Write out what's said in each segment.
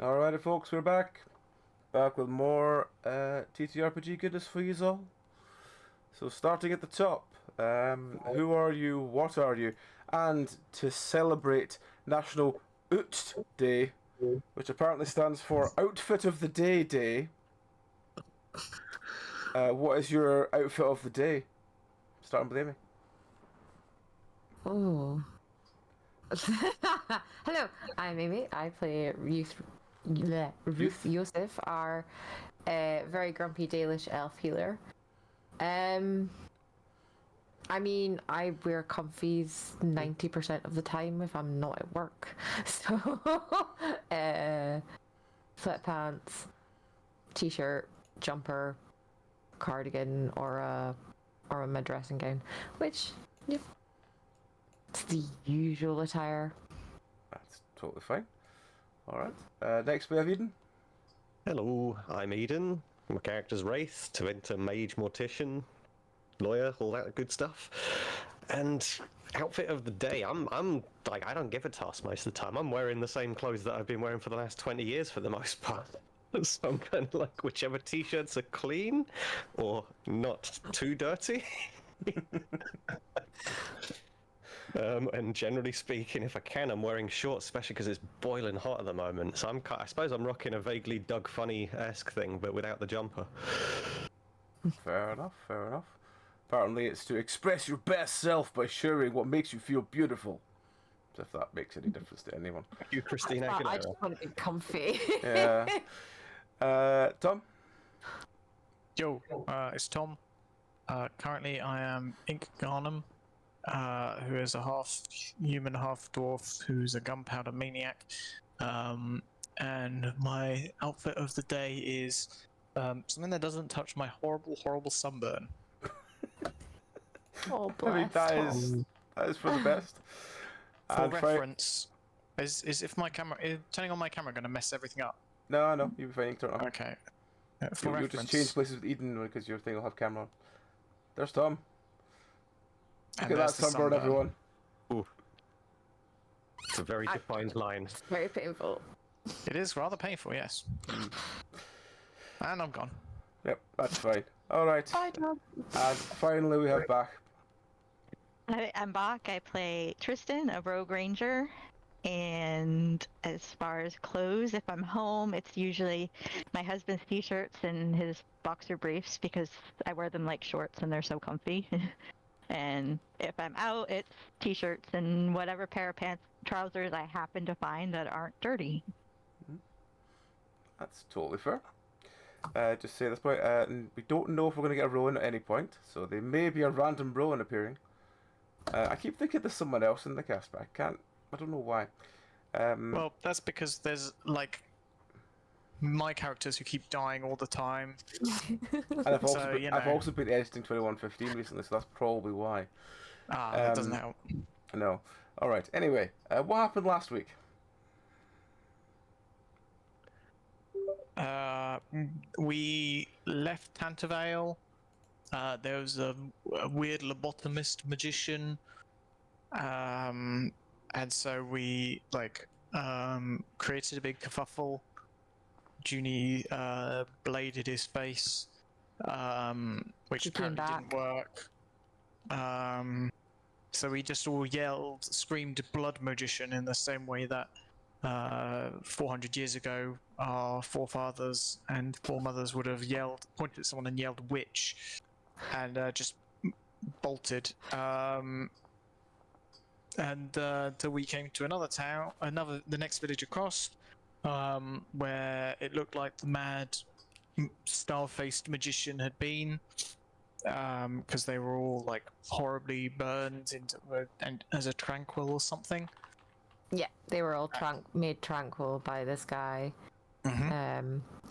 Alrighty, folks, we're back. Back with more TTRPG goodness for you all. So, starting at the top, who are you? What are you? And to celebrate National Oot Day, which apparently stands for Outfit of the Day Day, what is your outfit of the day? Starting with Amy. Oh. Hello, I'm Amy. I play Ruth Youth? Yosef, our very grumpy Dalish elf healer. Um, I mean, I wear comfies 90% of the time if I'm not at work. So, sweatpants, t-shirt, jumper, cardigan, or my dressing gown, which, yeah, it's the usual attire. That's totally fine. Alright. Next we have Eden. Hello, I'm Eden. My character's Wraith, to enter mage, mortician, lawyer, all that good stuff. And outfit of the day, I'm like, I don't give a toss most of the time. I'm wearing the same clothes that I've been wearing for the last 20 years for the most part. So I'm kind of like, whichever t-shirts are clean or not too dirty. And generally speaking, if I can, I'm wearing shorts, especially because it's boiling hot at the moment. So I suppose I'm rocking a vaguely Doug Funny-esque thing, but without the jumper. Fair enough, fair enough. Apparently, it's to express your best self by sharing what makes you feel beautiful. If that makes any difference to anyone. You, Christina I Aguilera. just want to be comfy. Yeah. Tom? Yo, it's Tom. Currently, I am Ink Garnham, who is a half human, half dwarf, who's a gunpowder maniac. And my outfit of the day is something that doesn't touch my horrible, horrible sunburn. Oh, I mean, bless Tom. that is for the best. For And reference, is if my camera turning on my camera going to mess everything up? No, you'll be fine. Turn it on. Okay. For You'll just change reference, places with Eden because your thing will have camera on. There's Tom. Look and at that there's the sunburn, sunburn. everyone. Ooh. It's a very defined line. Very painful. It is rather painful, yes. And I'm gone. Yep, that's fine. Alright. Bye, Tom. And finally, we have back. I'm Bach. I play Tristan, a rogue ranger. And as far as clothes, if I'm home, it's usually my husband's t-shirts and his boxer briefs because I wear them like shorts and they're so comfy. And if I'm out, it's t-shirts and whatever pair of pants, trousers I happen to find that aren't dirty. That's totally fair. Just say at this point, we don't know if we're going to get a Rowan at any point, so there may be a random Rowan appearing. I keep thinking there's someone else in the cast, but I don't know why. Well, that's because there's like my characters who keep dying all the time. And I've also been editing 2115 recently, so that's probably why. That doesn't help. No. Alright, anyway, what happened last week? We left Tantervale. There was a weird lobotomist magician. And so we created a big kerfuffle. Junie bladed his face, which He came apparently didn't work. So we just all screamed blood magician in the same way that 400 years ago our forefathers and foremothers would have pointed at someone and yelled witch, and just bolted. Till we came to another town, the next village across, where it looked like the mad, star-faced magician had been, because they were all like horribly burned and as a tranquil or something. Yeah, they were all made tranquil by this guy,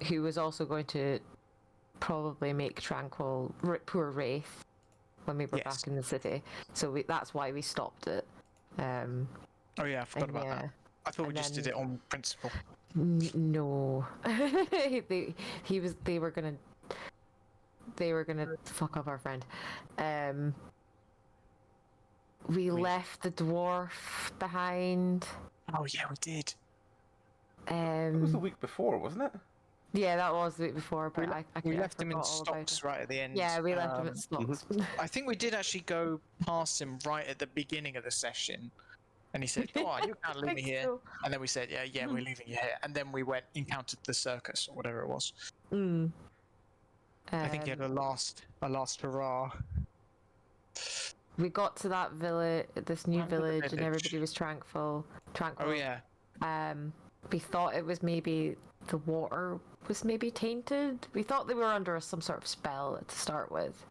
who was also going to probably make tranquil poor Wraith when we were back in the city. So that's why we stopped it. Oh yeah, I forgot about that. I thought we just did it on principle. No, they were gonna fuck up our friend. We left the dwarf behind. Oh yeah, we did. It was the week before, wasn't it? Yeah, that was the week before, but We left him in forgot all about stocks it. right at the end. Yeah, we left him at stocks. I think we did actually go past him right at the beginning of the session, and he said, "Go on, you can't leave me here." So. And then we said, "Yeah, we're leaving you here." And then we encountered the circus or whatever it was. I think he had a last hurrah. We got to that village, this new Went to the village, and village. everybody was tranquil. Oh yeah. We thought it was maybe the water was maybe tainted. We thought they were under some sort of spell to start with.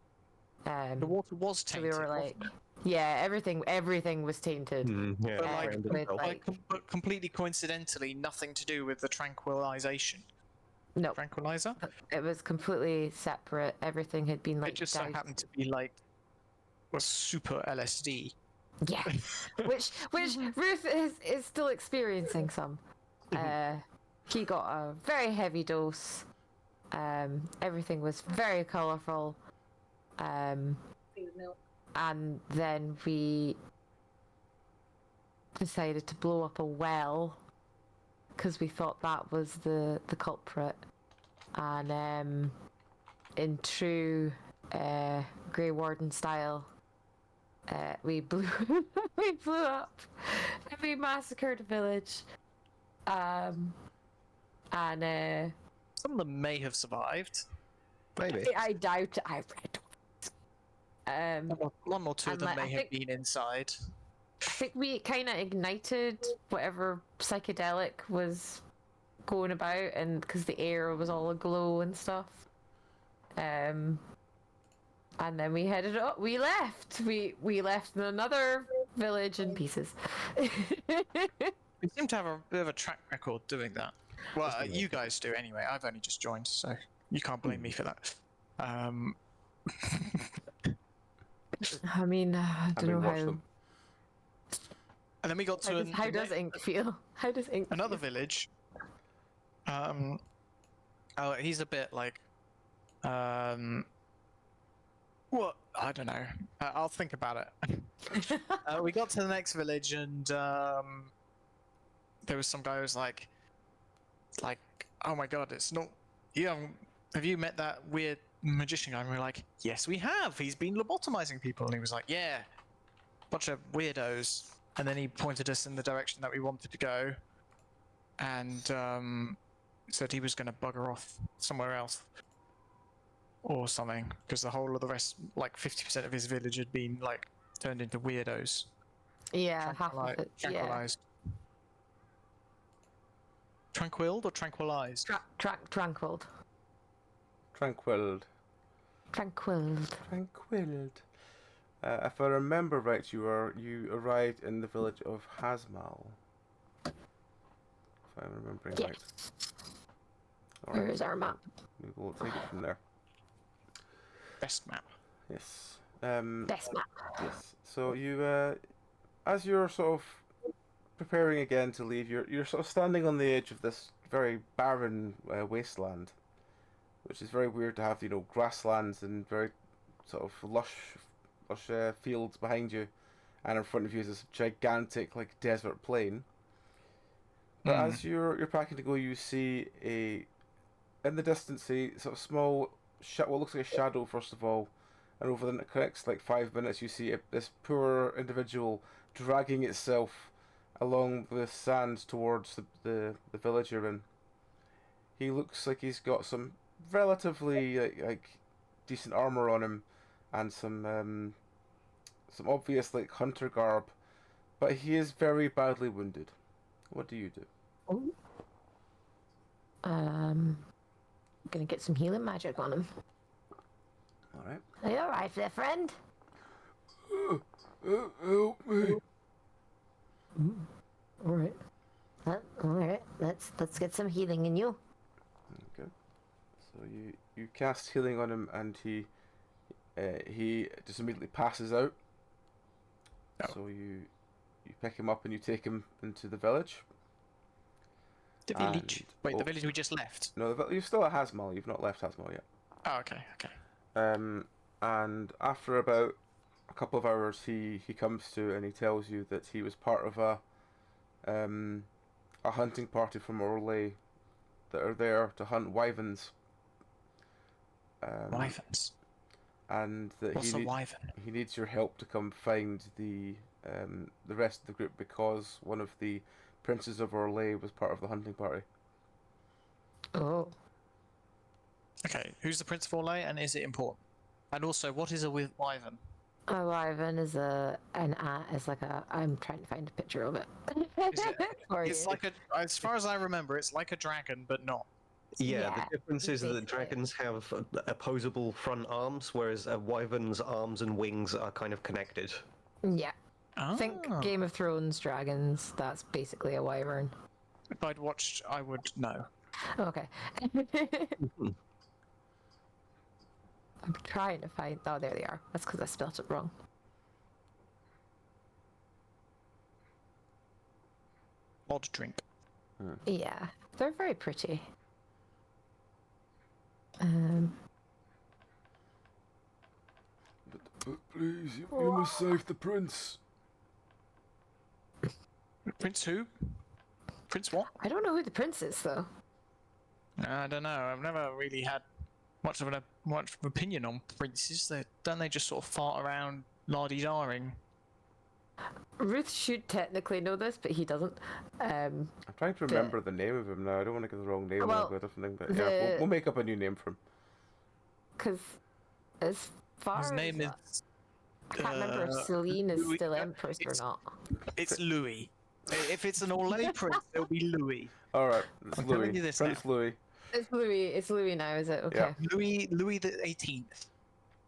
The water was So tainted. we were like, wasn't it? yeah, everything was tainted. Yeah, But like, around with, himself. like- but completely coincidentally, nothing to do with the tranquilization. No, Tranquilizer? it was completely separate. Everything had been like It just so doused. happened to be like was super LSD. Yeah, which Ruth is still experiencing some. He got a very heavy dose. Everything was very colourful. And then we decided to blow up a well because we thought that was the culprit. And in true Grey Warden style, we blew up and we massacred a village. And Some of them may have survived. Maybe. I doubt I read. One or two of And, them like, may I have think- been inside. I think we kind of ignited whatever psychedelic was going about, and because the air was all aglow and stuff. And then we headed up. We left. We left another village in pieces. We seem to have a bit of a track record doing that. Well, you guys do anyway. I've only just joined, so you can't blame me for that. I mean, I don't know watch how. them. And then we got to How does Ink feel? How does Ink? another feel? village. Oh, he's a bit like, what? I don't know. I'll think about it. We got to the next village, and there was some guy who was like, oh my god, it's not. Have you met that weird magician guy? And we were like, yes, we have. He's been lobotomizing people, and he was like, yeah, bunch of weirdos. And then he pointed us in the direction that we wanted to go, and said he was going to bugger off somewhere else or something, because the whole of the rest, like 50% of his village, had been like turned into weirdos. Yeah, half of it. Yeah. Tranquilized. Tranquilled or tranquilized? Tranquilled. Tranquilled. Tranquilled. Tranquilled. If I remember right, you arrived in the village of Hasmal. If I'm remembering Yes. right. All Where is our map? We will take it from there. Best map. Yes. Best map. Yes. So you, as you're sort of preparing again to leave, you're sort of standing on the edge of this very barren wasteland, which is very weird to have, grasslands and very sort of lush fields behind you, and in front of you is this gigantic like desert plain. But as you're packing to go, you see in the distance a sort of small what looks like a shadow first of all, and over the next like 5 minutes you see this poor individual dragging itself along the sand towards the village you're in. He looks like he's got some relatively like decent armor on him and some obvious like hunter garb, but he is very badly wounded. What do you do? Gonna get some healing magic on him. All right. Are you alright there, friend? Help me. Alright. Alright, let's get some healing in you. Okay. So you cast healing on him, and he just immediately passes out. Oh. So you pick him up and you take him into the village. The village. And- Wait, oh. the village we just left. No, you're still at Hasmal. You've not left Hasmal yet. Oh, okay. And after about a couple of hours, he comes to and he tells you that he was part of a a hunting party from Orlais that are there to hunt wyverns. Wyverns. And that What's a wyvern? he needs your help to come find the rest of the group because one of the princes of Orlais was part of the hunting party. Oh. Okay, who's the Prince of Orlais, and is it important? And also, what is a wyvern? A wyvern is like a. I'm trying to find a picture of it. It's like as far as I remember, it's like a dragon, but not. Yeah, Yeah, the difference is that basically. dragons have opposable front arms, whereas a wyvern's arms and wings are kind of connected. Yeah. Oh. Think Game of Thrones dragons. That's basically a wyvern. If I'd watched, I would know. Okay. I'm trying to find. Oh, there they are. That's because I spelled it wrong. Odd drink. Yeah, they're very pretty. But please, you must save the prince. Prince who? Prince what? I don't know who the prince is though. I don't know. I've never really had much of an opinion on princes. Don't they just sort of fart around la-di-daring? Ruth should technically know this, but he doesn't. I'm trying to remember the name of him now. I don't want to get the wrong name Well, or different thing, but yeah, we'll make up a new name for him. Because as far His as name is. I can't remember if Celine is Louis- still empress or not. It's Louis. If it's an Orlais prince, it'll be Louis. All right, it's I'm Louis. telling you this Prince now. Louis. It's Louis. It's Louis now, is it? Okay. Yeah. Louis the 18th.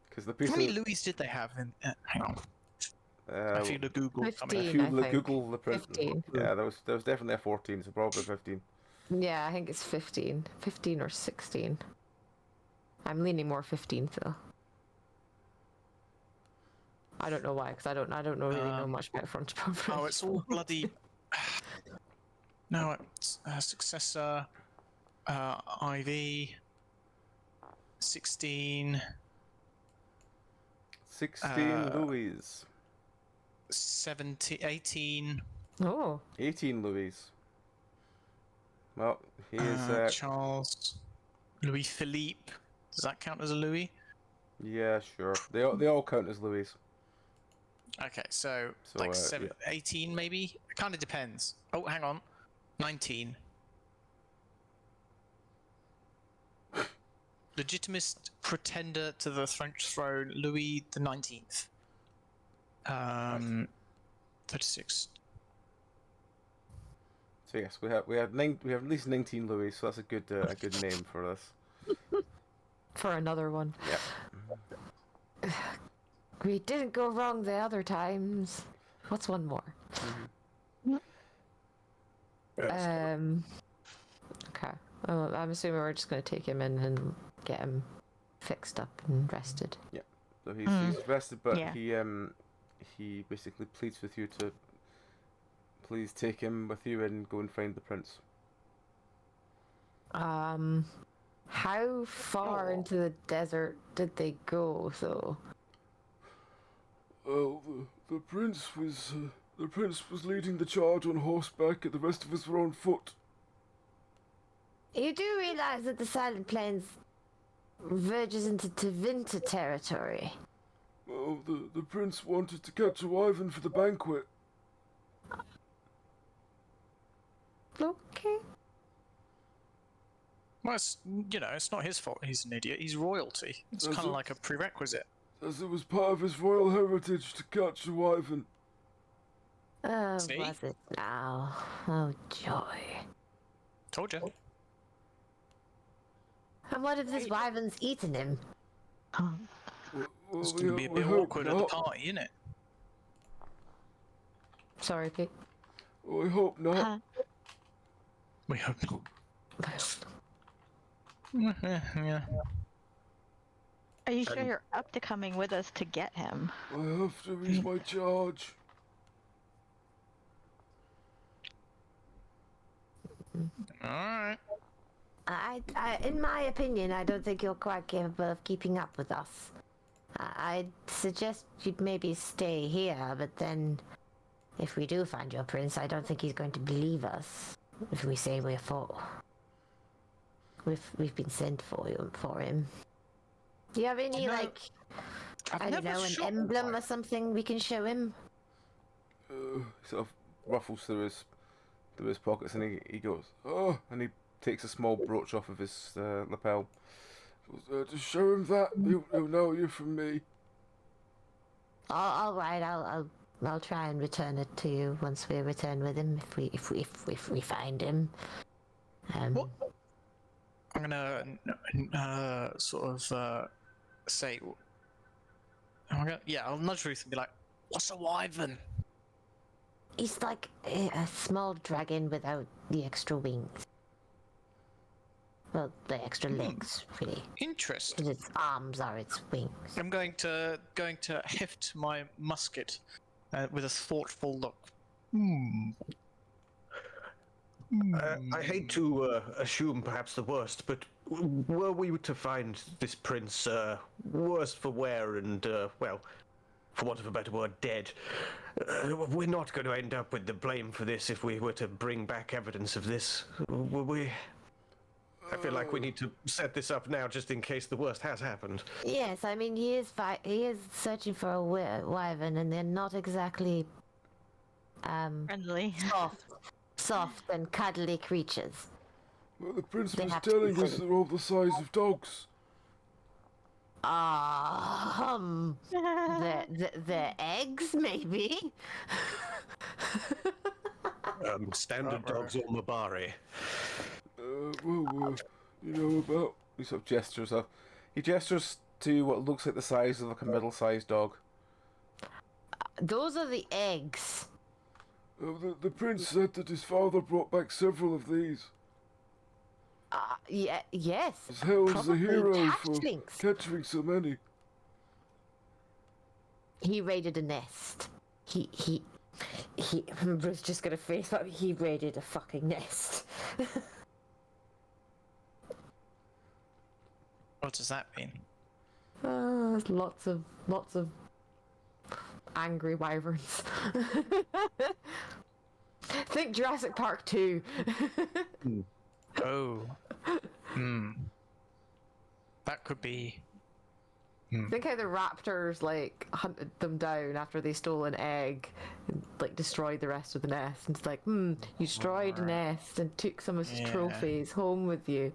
Because the How piece many of Louis did they have in? Hang on. I feel the Google coming. 15. if you I think. Google the prince, 15. yeah, there was definitely a 14, so probably 15. Yeah, I think it's 15. 15 or 16. I'm leaning more 15 though. I don't know why, because I don't really know much about French. Oh, it's all bloody. No, it's successor. IV. 16. 16 Louis. 17. 18. Oh, 18 Louis. Well, he is. Charles. Louis Philippe. Does that count as a Louis? Yeah, sure. They all count as Louis. Okay, so, So, like yeah. 18 maybe? It kind of depends. Oh, hang on. 19. Legitimate pretender to the French throne, Louis the 19th. 36. So yes, we have at least 19 Louis, so that's a good name for this. for another one. Yeah. We didn't go wrong the other times. What's one more? Okay. Well, I'm assuming we're just going to take him in and get him fixed up and rested. So he's rested, but Yeah. he basically pleads with you to please take him with you and go and find the prince. How far into the desert did they go, though? Well, the prince was leading the charge on horseback, and the rest of us were on foot. You do realize that the Silent Plains verges into Tevinter territory. Well, the prince wanted to catch a wyvern for the banquet. Okay. Well, it's not his fault he's an idiot. He's royalty. It's That's kind of it. like a prerequisite. As it was part of his royal heritage to catch a wyvern. Oh, See? was it now? Oh, joy. Told you. And what if this wyvern's eaten him? Well, It's going to be a bit hope awkward at the not. party, isn't it? Sorry, Pete. I hope not. Huh? We hope not. Yeah. Are you sure you're up to coming with us to get him? I have to reach my charge. Alright. In my opinion, I don't think you're quite capable of keeping up with us. I'd suggest you'd maybe stay here, but then if we do find your prince, I don't think he's going to believe us. if we say we're for, we've been sent for him. Do you have any You know, like I've I don't never know, an shot emblem one. or something we can show him? He sort of ruffles through his pockets, and he goes, oh, and he takes a small brooch off of his lapel. Goes, to show him that he'll know you're from me. All right, I'll try and return it to you once we return with him if we find him. What? I'm gonna sort of say. I'll nudge Ruth and be like, "What's a wyvern?" He's like a small dragon without the extra wings. Well, the extra legs, really. Interesting. Because its arms are its wings. I'm going to heft my musket with a thoughtful look. I hate to assume perhaps the worst, but were we to find this prince worse for wear and, well, for want of a better word, dead, we're not going to end up with the blame for this if we were to bring back evidence of this, will we? I feel like we need to set this up now just in case the worst has happened. Yes, I mean he is searching for a wyvern, and they're not exactly Friendly. soft and cuddly creatures. Well, the prince They was have to telling be us they're all the size of dogs. The eggs maybe. Standard dogs or Mabari. You know about... He sort of gestures up. He gestures to what looks like the size of like a middle-sized dog. Those are the eggs. The prince said that his father brought back several of these. Yes. As hell is the Probably hero hatchlings. for capturing so many. He raided a nest. He Bruce just got a face like he raided a fucking nest. What does that mean? There's lots of angry wyverns. Think Jurassic Park 2. Oh. That could be. Think how the raptors like hunted them down after they stole an egg and like destroyed the rest of the nest. And it's like, you destroyed a nest and took some of his trophies home with you.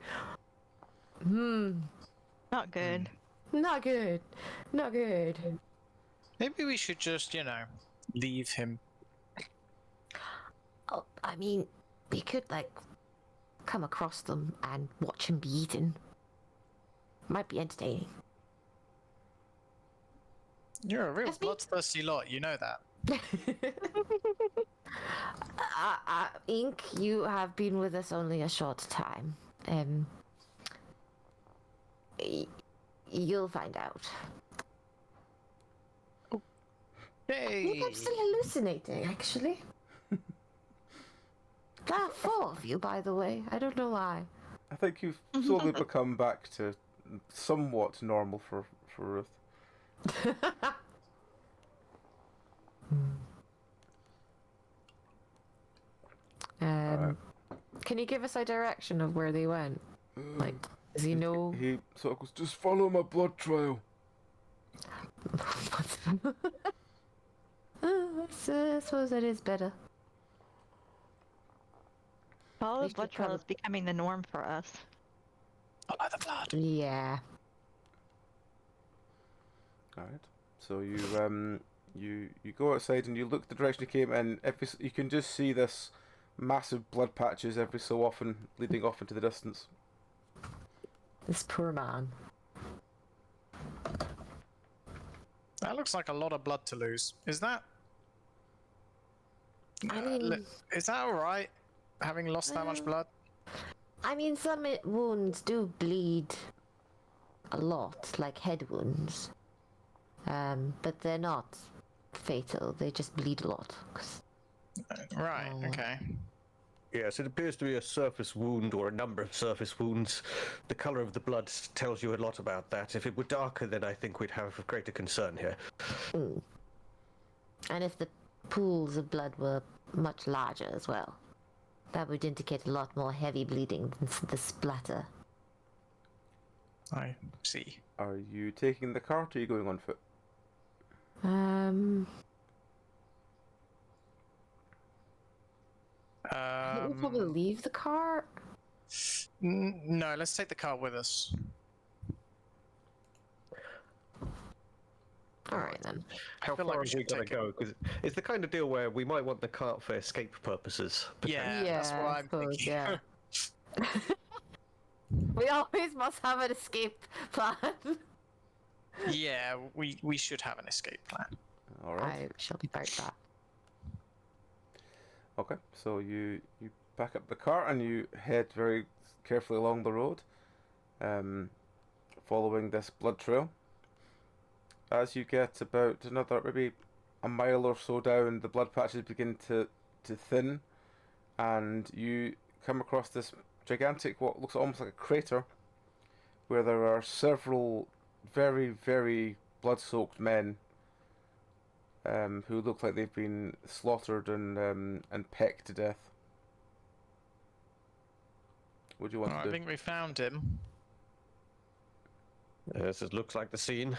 Not good. Not good. Not good. Maybe we should just, leave him. Oh, I mean, we could like come across them and watch him be eaten. Might be entertaining. You're a real That's me. bloodthirsty lot, you know that. Ink, you have been with us only a short time. You'll find out. Hey! Maybe I'm still hallucinating, actually. There are 4 of you, by the way. I don't know why. I think you've slowly become back to somewhat normal for Ruth. Can you give us a direction of where they went? Like, does he know? He sort of goes, just follow my blood trail. I suppose that is better. Follow We the blood should trail probably- is becoming the norm for us. Follow the blood. Yeah. Alright. So you go outside and you look the direction you came in. You can just see this massive blood patches every so often leading off into the distance. This poor man. That looks like a lot of blood to lose. Is that... I mean, is that alright? Having lost that much blood? some wounds do bleed a lot, like head wounds. But they're not fatal. They just bleed a lot. Right, okay. Yes, it appears to be a surface wound or a number of surface wounds. The color of the blood tells you a lot about that. If it were darker, then I think we'd have greater concern here. And if the pools of blood were much larger as well. That would indicate a lot more heavy bleeding than the splatter. I see. Are you taking the cart or are you going on foot? I think we'll probably leave the cart. No, let's take the car with us. Alright then. How feel far like we have we should got to take it. go? Because it's the kind of deal where we might want the cart for escape purposes. Yeah, that's what I I'm suppose, thinking. yeah. We always must have an escape plan. Yeah, we should have an escape plan. All right. I shall be about that. Okay, so you back up the cart and you head very carefully along the road, following this blood trail. As you get about another maybe a mile or so down, the blood patches begin to thin, and you come across this gigantic, what looks almost like a crater, where there are several very, very blood-soaked men who look like they've been slaughtered and pecked to death. What do you want I to do? think we found him. This looks like the scene.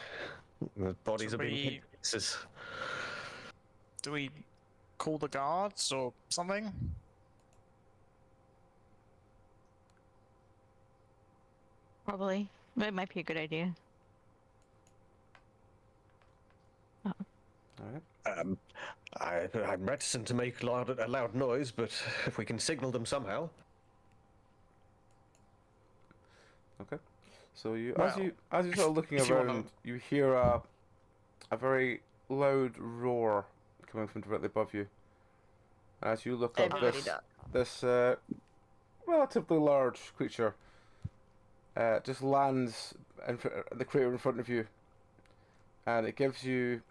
The bodies Should are being we- hit to pieces. Do we call the guards or something? Probably. It might be a good idea. All right. I'm reticent to make a loud noise, but if we can signal them somehow. Okay. So you, Well, as you're sort of looking if you around, wanna- you hear a very loud roar coming from directly above you. As you look up, Everybody this duck. this relatively large creature just lands in the crater in front of you, and it gives you.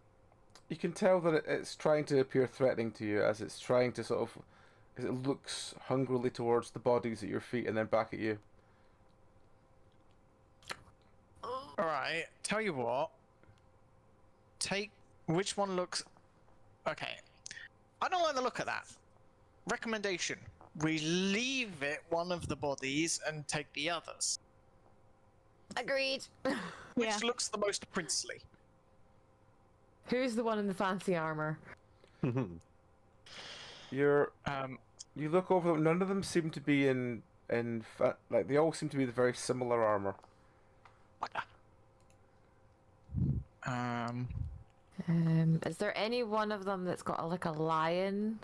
You can tell that it's trying to appear threatening to you as it's trying to sort of, as it looks hungrily towards the bodies at your feet and then back at you. Alright, tell you what. Take which one looks okay. I don't like the look of that. Recommendation. We leave it one of the bodies and take the others. Agreed. Which Yeah. looks the most princely. Who's the one in the fancy armor? You're Um You look over them. None of them seem to be like they all seem to be the very similar armor. um Is there any one of them that's got like a lion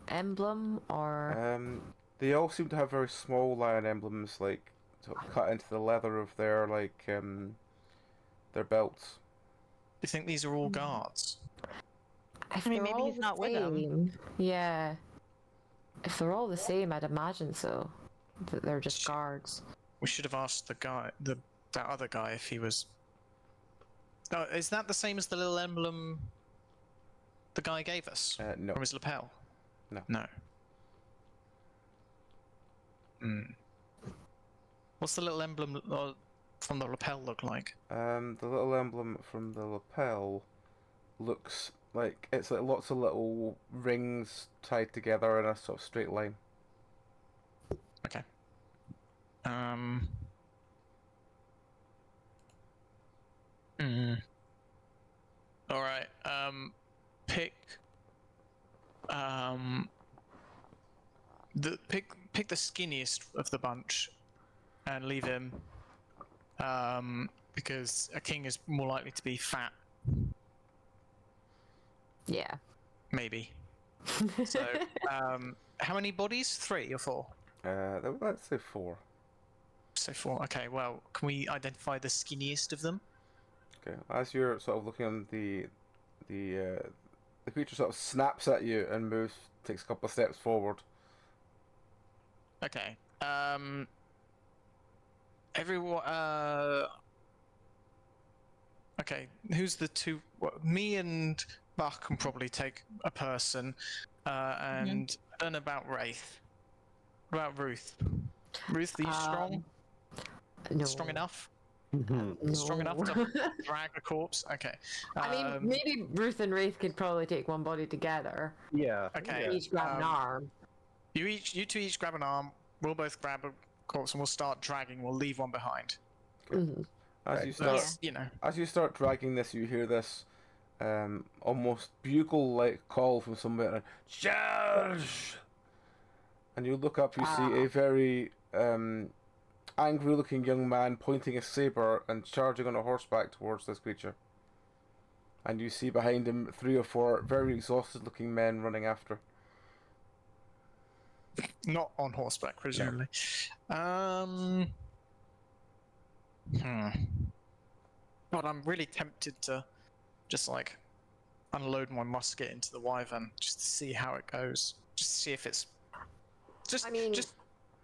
emblem or? They all seem to have very small lion emblems, like sort of cut into the leather of their their belts. you think these are all guards? If I mean, they're maybe all he's the not with them. same, yeah. If they're all the same, I'd imagine so. That they're just guards. We should have asked the guy that other guy if he was. Oh, is that the same as the little emblem the guy gave us No. from his lapel? No. No. Hmm. What's the little emblem from the lapel look like? The little emblem from the lapel looks like it's like lots of little rings tied together in a sort of straight line. Okay. All right. Pick. Pick the skinniest of the bunch, and leave him. Because a king is more likely to be fat, Yeah. maybe. So, how many bodies? 3 or 4? Let's say 4. So 4. Okay. Well, can we identify the skinniest of them? Okay. As you're sort of looking on the creature sort of snaps at you and moves, takes a couple of steps forward. Okay. Everyone. Okay. Who's the two? Me and Buck can probably take a person. And I don't know about Wraith. What about Ruth? Ruth, are you strong? No. Strong enough? No. Strong enough to drag a corpse? Okay. I mean, maybe Ruth and Wraith could probably take one body together. Yeah. Okay. yeah. Each grab an arm. You two each grab an arm. We'll both grab a corpse and we'll start dragging. We'll leave one behind. Mhm. As you That's, start, you know. as you start dragging this, you hear this almost bugle-like call from somewhere. Charge! And you look up, you see a very angry-looking young man pointing a saber and charging on a horseback towards this creature. And you see behind him 3 or 4 very exhausted-looking men running after. Not on horseback, presumably. But I'm really tempted to just like unload my musket into the wyvern just to see how it goes. Just to see if it's just I mean-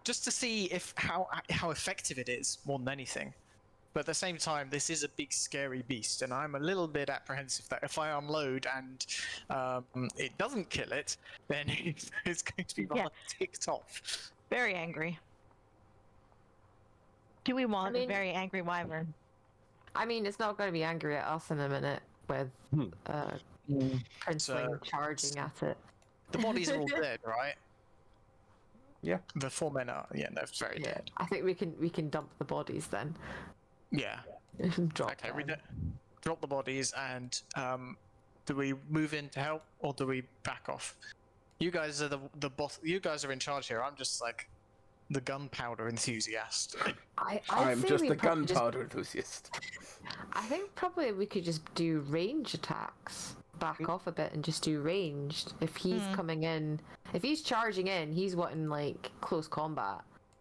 just to see if how effective it is more than anything. But at the same time, this is a big scary beast, and I'm a little bit apprehensive that if I unload and it doesn't kill it, then it's going to be rather ticked off. Very angry. Do we want a mean- very angry wyvern? I mean, it's not going to be angry at us in a minute with Princeling charging at it. The bodies are all dead, right? Yeah. The 4 men are, yeah, they're very dead. I think we can dump the bodies then. Yeah. Drop Okay, we them. drop the bodies, and do we move in to help or do we back off? You guys are the boss. You guys are in charge here. I'm just like the gunpowder enthusiast. I'm say just we a probably gunpowder enthusiast. I think probably we could just do range attacks. Back off a bit and just do ranged. If he's coming in, if he's charging in, he's wanting like close combat.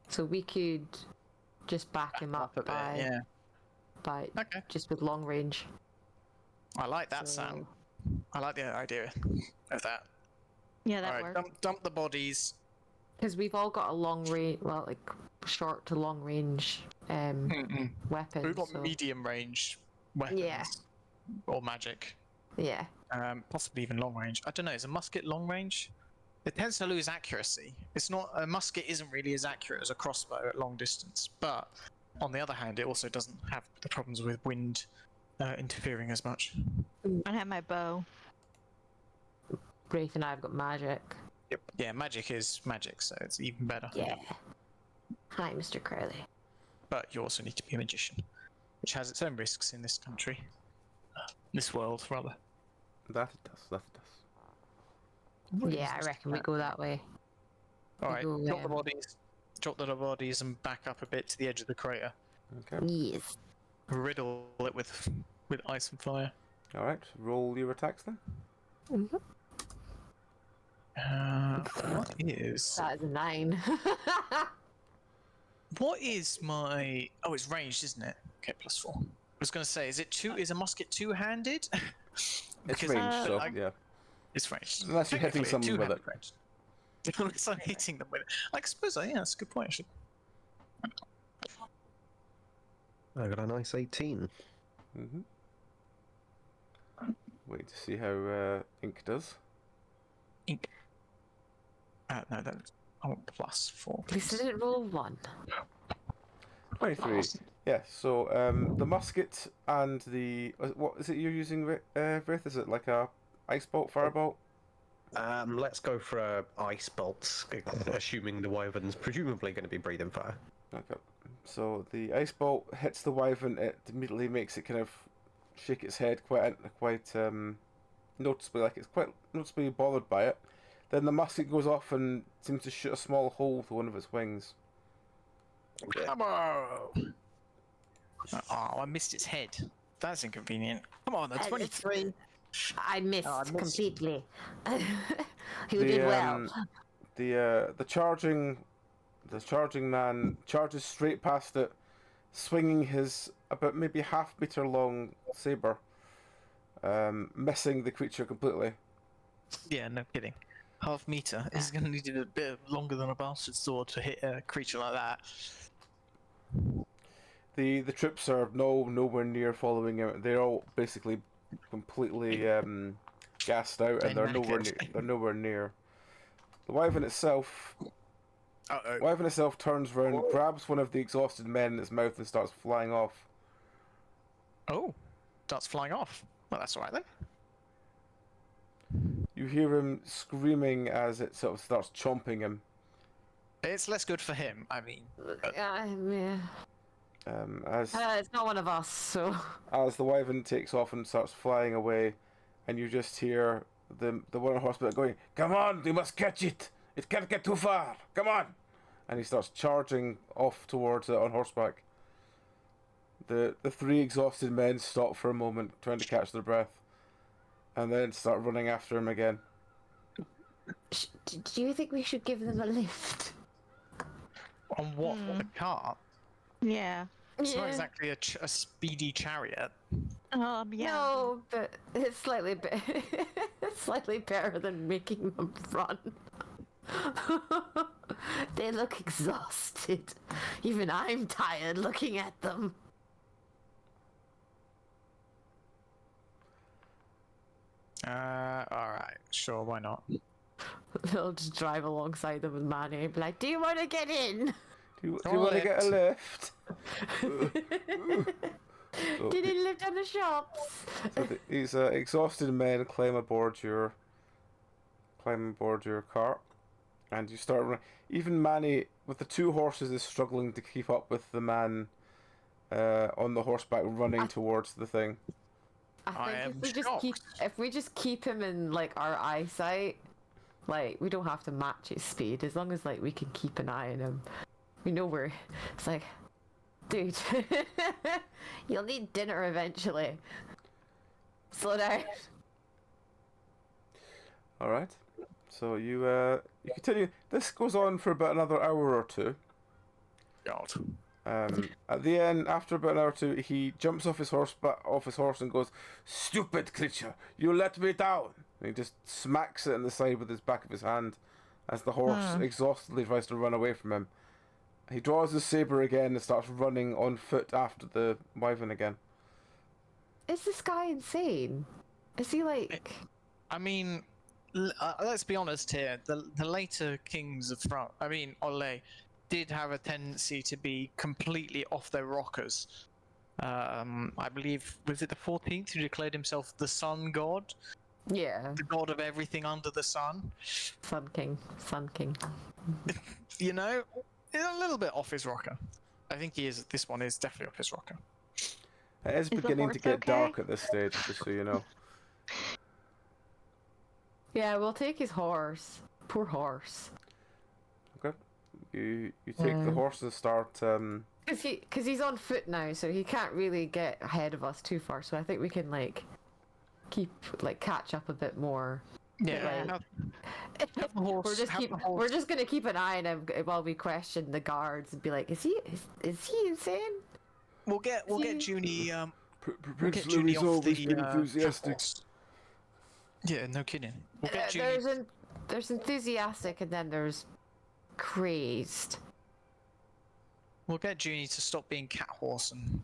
So we could just back him up a bit, by yeah. by just with long range. I like that, So- Sam. I like the idea of that. Yeah, that All right, works. dump the bodies. Because we've all got a long range, well, like short to long range weapons. We've got so- medium range weapons. Yeah. Or magic. Yeah. Possibly even long range. I don't know. Is a musket long range? It tends to lose accuracy. It's not a musket isn't really as accurate as a crossbow at long distance, but on the other hand, it also doesn't have the problems with wind interfering as much. I have my bow. Wraith and I have got magic. Yep. Yeah, magic is magic, so it's even better. Yeah. Hi, Mr. Crowley. But you also need to be a magician, which has its own risks in this country, this world rather. That it does. That it does. Yeah, I reckon we go that way. All right, go, drop the bodies. Drop the bodies and back up a bit to the edge of the crater. Okay. Yes. Riddle it with ice and fire. All right. Roll your attacks then. What is? That is a 9. What is my? Oh, it's ranged, isn't it? Okay, +4. I was going to say, is it two? Is a musket two-handed? It's Because, ranged, so I- yeah. It's ranged. Unless you're hitting Technically, someone with it. two-handed ranged. Unless I'm hitting them with it. I suppose. Yeah, that's a good point. Actually. I got a nice 18. Mm-hmm. Wait to see how Ink does. Ink. No, that's +4. At least I didn't roll 1. 23. Yeah, so the musket and the... What is it you're using, Vrith? Is it like a ice bolt, firebolt? Let's go for a ice bolt, assuming the wyvern's presumably going to be breathing fire. Okay. So the ice bolt hits the wyvern, it immediately makes it kind of shake its head quite noticeably, like it's quite noticeably bothered by it. Then the musket goes off and seems to shoot a small hole through one of its wings. Come on! Oh, I missed its head. That's inconvenient. Come on, that's 23. I missed Oh, I missed. completely. You did well. The charging man charges straight past it, swinging his about maybe half-meter long saber, missing the creature completely. Yeah, no kidding. Half meter is going to need a bit longer than a bastard sword to hit a creature like that. The troops are nowhere near following him. They're all basically completely gassed out, and they're nowhere near. They're nowhere near. The wyvern itself turns around, grabs one of the exhausted men in its mouth, and starts flying off. Oh, that's flying off. Well, that's alright then. You hear him screaming as it sort of starts chomping him It's less good for him. I mean, Yeah. As It's not one of us, so. as the wyvern takes off and starts flying away, and you just hear the one on horseback going, "Come on, we must catch it! It can't get too far! Come on!" And he starts charging off towards it on horseback. The three exhausted men stop for a moment, trying to catch their breath, and then start running after him again. Do you think we should give them a lift? on what the cart? Yeah. It's not exactly a speedy chariot. Yeah. No, but it's slightly it's slightly better than making them run. They look exhausted. Even I'm tired looking at them. Alright, sure, why not? They'll just drive alongside them with Manny and be like, "Do you want to get in? Do you want to get a lift?" So Did he live down the shops?" these exhausted men climb aboard your cart, and you start running. Even Manny, with the two horses, is struggling to keep up with the man on the horseback running towards the thing. I I think am if we just keep him in like our eyesight, like we don't have to match his speed as long as like we can keep an eye on him. We know where it's like, dude, you'll need dinner eventually. Slow down. All right. So you continue. This goes on for about another hour or two. God. At the end, after about an hour or two, he jumps off his horse and goes, "Stupid creature, you let me down!" And he just smacks it in the side with his back of his hand, as the horse exhaustedly tries to run away from him. He draws his saber again and starts running on foot after the wyvern again. Is this guy insane? Is he like? I mean, let's be honest here. The later kings of France, I mean, Ole, did have a tendency to be completely off their rockers. I believe, was it the 14th who declared himself the sun god? Yeah, The god of everything under the sun? Sun King. You know, he's a little bit off his rocker. I think he is. This one is definitely off his rocker. It is the beginning to horse get okay? dark at this stage, just so you know. Yeah, we'll take his horse. Poor horse. Okay. You take the horse and start. Cause he's on foot now, so he can't really get ahead of us too far. So I think we can catch up a bit more. Yeah. Like- Have the horse. We're just gonna keep an eye on him while we question the guards and be like, is he insane? We'll get Junie. We'll Prince get Junie Louis off always the been enthusiastic. horse. Yeah, no kidding. We'll get Junie. There's enthusiastic and then there's crazed. We'll get Junie to stop being cat horse and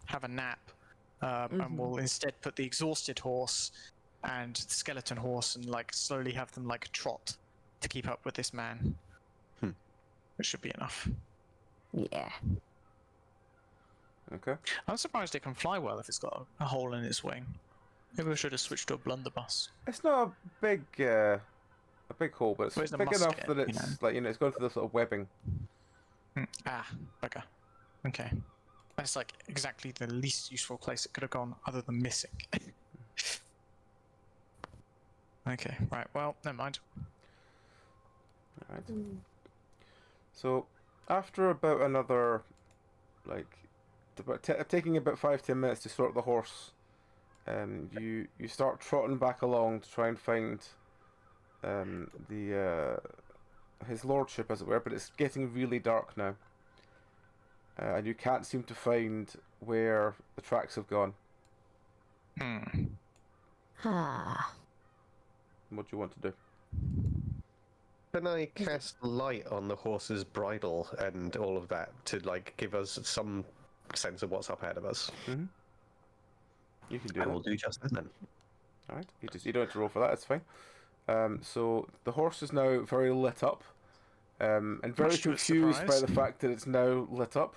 have a nap, and we'll instead put the exhausted horse and the skeleton horse and slowly have them trot to keep up with this man. It should be enough. Yeah. Okay. I'm surprised it can fly well if it's got a hole in its wing. Maybe we should have switched to a blunderbuss. It's not a big hole, but Well, it's it's a big enough musket, that it's it's going through this sort of webbing. Bugger. Okay. That's exactly the least useful place it could have gone, other than missing. Okay, right, well, never mind. Alright. So, after about another, taking about 5-10 minutes to sort the horse, you start trotting back along to try and find his lordship, as it were, but it's getting really dark now. And you can't seem to find where the tracks have gone. Ah. What do you want to do? Can I cast light on the horse's bridle and all of that to give us some sense of what's up ahead of us? Mm-hmm. You can do I that. will do just that then. All right. You don't have to roll for that. It's fine. So the horse is now very lit up, and very Much to its confused by surprise. the fact that it's now lit up.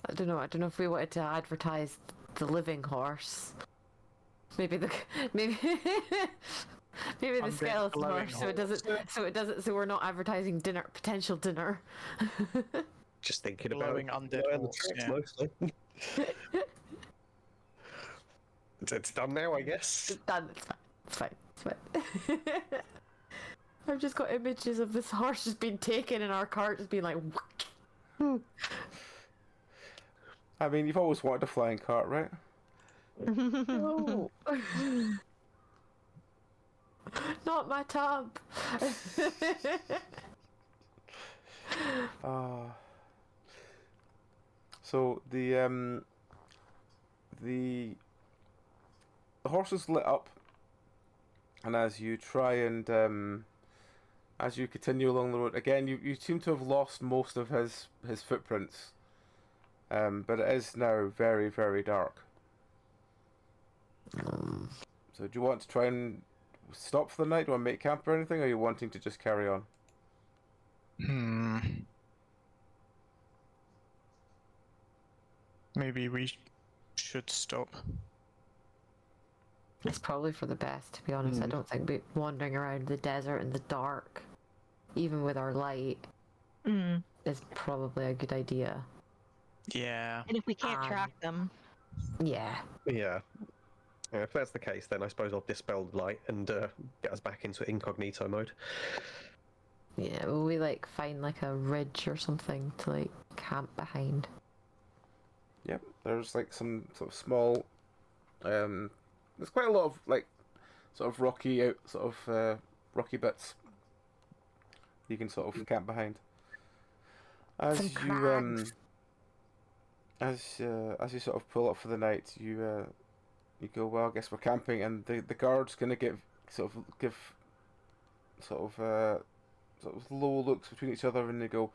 I don't know if we wanted to advertise the living horse. Maybe Maybe the Undead skeleton glowing horse, so we're not advertising potential dinner. Just thinking Glowing about undead on the horse, tracks yeah. mostly. It's done now, I guess. It's done. It's fine. It's fine. I've just got images of this horse just being taken in our cart, just being like. I mean, you've always wanted a flying cart, right? No. Not my tub. So the horse is lit up, and as you try and as you continue along the road again, you seem to have lost most of his footprints. But it is now very, very dark. So do you want to try and stop for the night? Do you want to make camp or anything, or are you wanting to just carry on? Maybe we should stop. It's probably for the best, to be honest. I don't think wandering around the desert in the dark, even with our light, is probably a good idea. Yeah. And if we can't track them. Yeah. Yeah. If that's the case, then I suppose I'll dispel the light and get us back into incognito mode. Yeah, will we find a ridge or something to camp behind? Yep, there's some sort of small. There's quite a lot of sort of rocky rocky bits you can sort of camp behind. As Some you crags. as you sort of pull up for the night, you go, well, I guess we're camping, and the guard's gonna give sort of low looks between each other, and they go,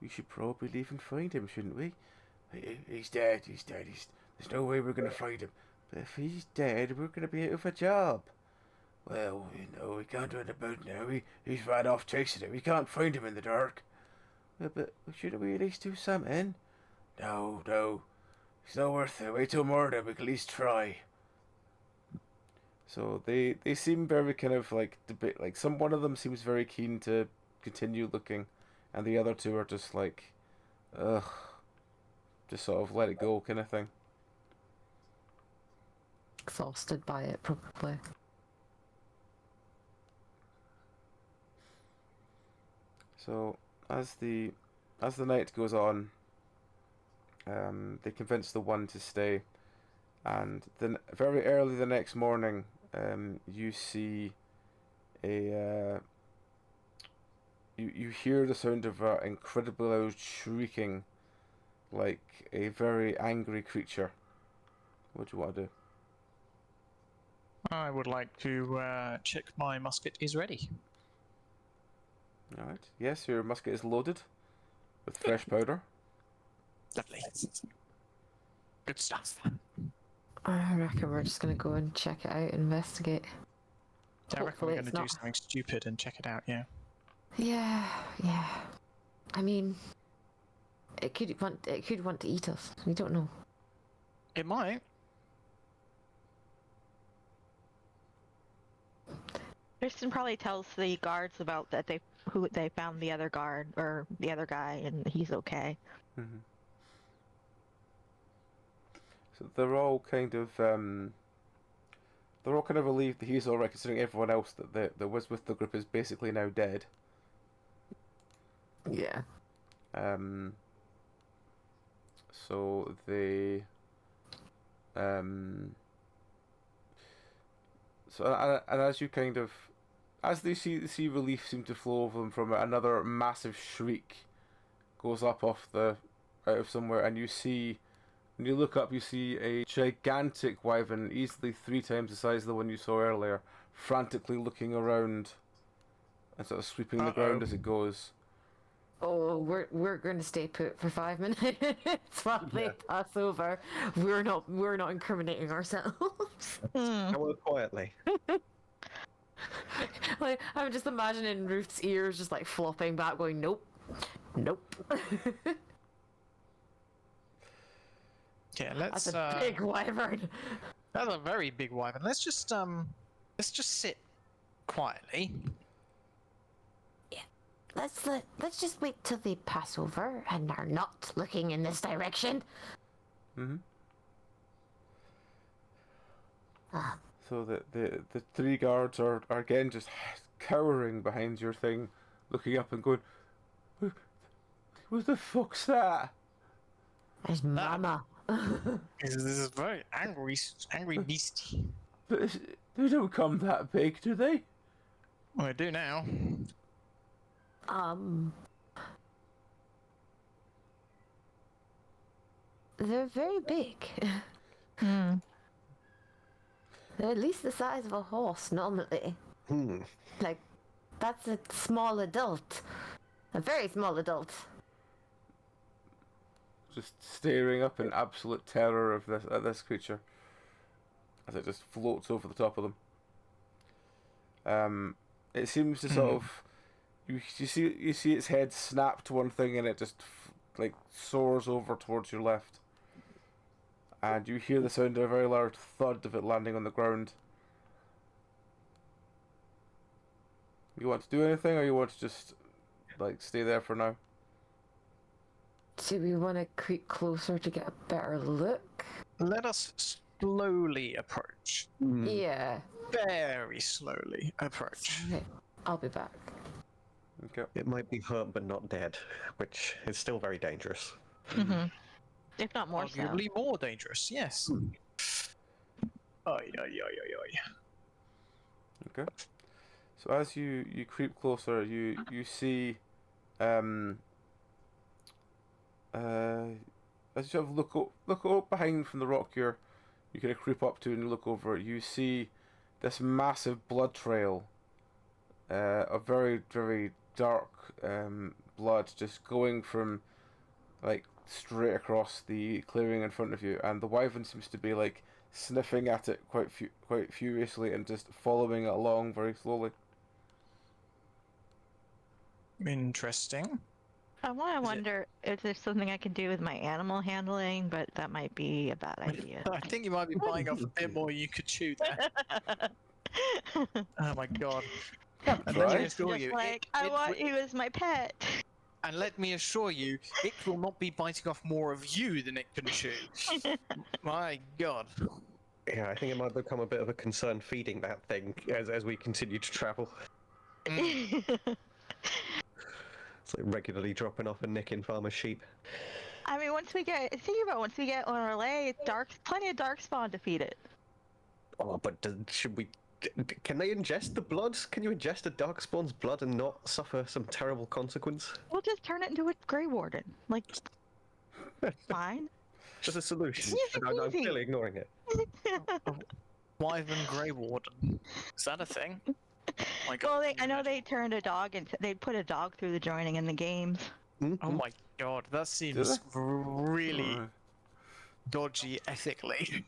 we should probably leave and find him, shouldn't we? He's dead. There's no way we're gonna find him. But if he's dead, we're gonna be out of a job. Well, we can't do anything about it now. He's ran off chasing him. We can't find him in the dark. But shouldn't we at least do something? No. It's not worth it. Wait till morning. We can at least try. So they seem very kind of debate. One of them seems very keen to continue looking, and the other two are just ugh, just sort of let it go kind of thing. Exhausted by it, probably. So as the night goes on, they convince the one to stay, and then very early the next morning, you see you hear the sound of an incredibly loud shrieking, like a very angry creature. What do you want to do? I would like to check my musket is ready. All right. Yes, your musket is loaded with fresh powder. Lovely. Good stuff. I reckon we're just gonna go and check it out, investigate. I reckon we're Hopefully going to it's do not- something stupid and check it out, yeah. Yeah. I mean, it could want to eat us. We don't know. It might. Tristan probably tells the guards about who they found the other guard or the other guy, and he's okay. Mm-hmm. So they're all kind of relieved that he's alright, considering everyone else that was with the group is basically now dead. Yeah. So they and as you as they see relief seem to flow over them from it, another massive shriek goes up out of somewhere, and you see, when you look up, you see a gigantic wyvern, easily 3 times the size of the one you saw earlier, frantically looking around and sort of sweeping the ground as it goes. Oh, we're going to stay put for 5 minutes while they pass over. We're not incriminating ourselves. However, quietly. I'm just imagining Ruth's ears just flopping back, going, nope. Yeah, let's. That's a big wyvern. That's a very big wyvern. Let's just sit quietly. Let's just wait till they pass over and are not looking in this direction. Mm-hmm. Ah. So the three guards are again just cowering behind your thing, looking up and going, "What the fuck's that?" There's Mama. This is a very angry beast. They don't come that big, do they? Well, I do now. They're very big. Hmm. They're at least the size of a horse normally. Like, that's a small adult. A very small adult. Just staring up in absolute terror of this creature as it just floats over the top of them. It seems to sort of you see its head snap to one thing and it just like soars over towards your left, and you hear the sound of a very large thud of it landing on the ground. You want to do anything, or you want to just like stay there for now? Do we want to creep closer to get a better look? Let us slowly approach. Yeah. Very slowly approach. Okay, I'll be back. Okay. It might be hurt but not dead, which is still very dangerous. Mm-hmm. If not more so. Arguably more dangerous, yes. Oi, oi, oi, oi, oi. Okay. So as you creep closer, you see, as you sort of look up behind from the rock you kind of creep up to and look over, you see this massive blood trail, a very very dark blood just going from like straight across the clearing in front of you, and the wyvern seems to be like sniffing at it quite furiously and just following it along very slowly. Interesting. I wonder if there's something I can do with my animal handling, but that might be a bad idea. I think you might be biting off a bit more than you could chew there. Oh my god. And let me Right. assure Just you, like, I want you as my pet. and let me assure you, it will not be biting off more of you than it can chew. My god. Yeah, I think it might become a bit of a concern feeding that thing as we continue to travel. It's like regularly dropping off and nicking farmers' sheep. I mean, once we get on our way, plenty of dark spawn to feed it. Oh, but should we? Can they ingest the blood? Can you ingest a darkspawn's blood and not suffer some terrible consequence? We'll just turn it into a Grey Warden. Like, fine. Just a solution. Easy And I'm peasy. still ignoring it. Wyvern Grey Warden. Is that a thing? My god. Well, I know they turned a dog and they put a dog through the joining in the games. Oh my god, that seems really dodgy ethically.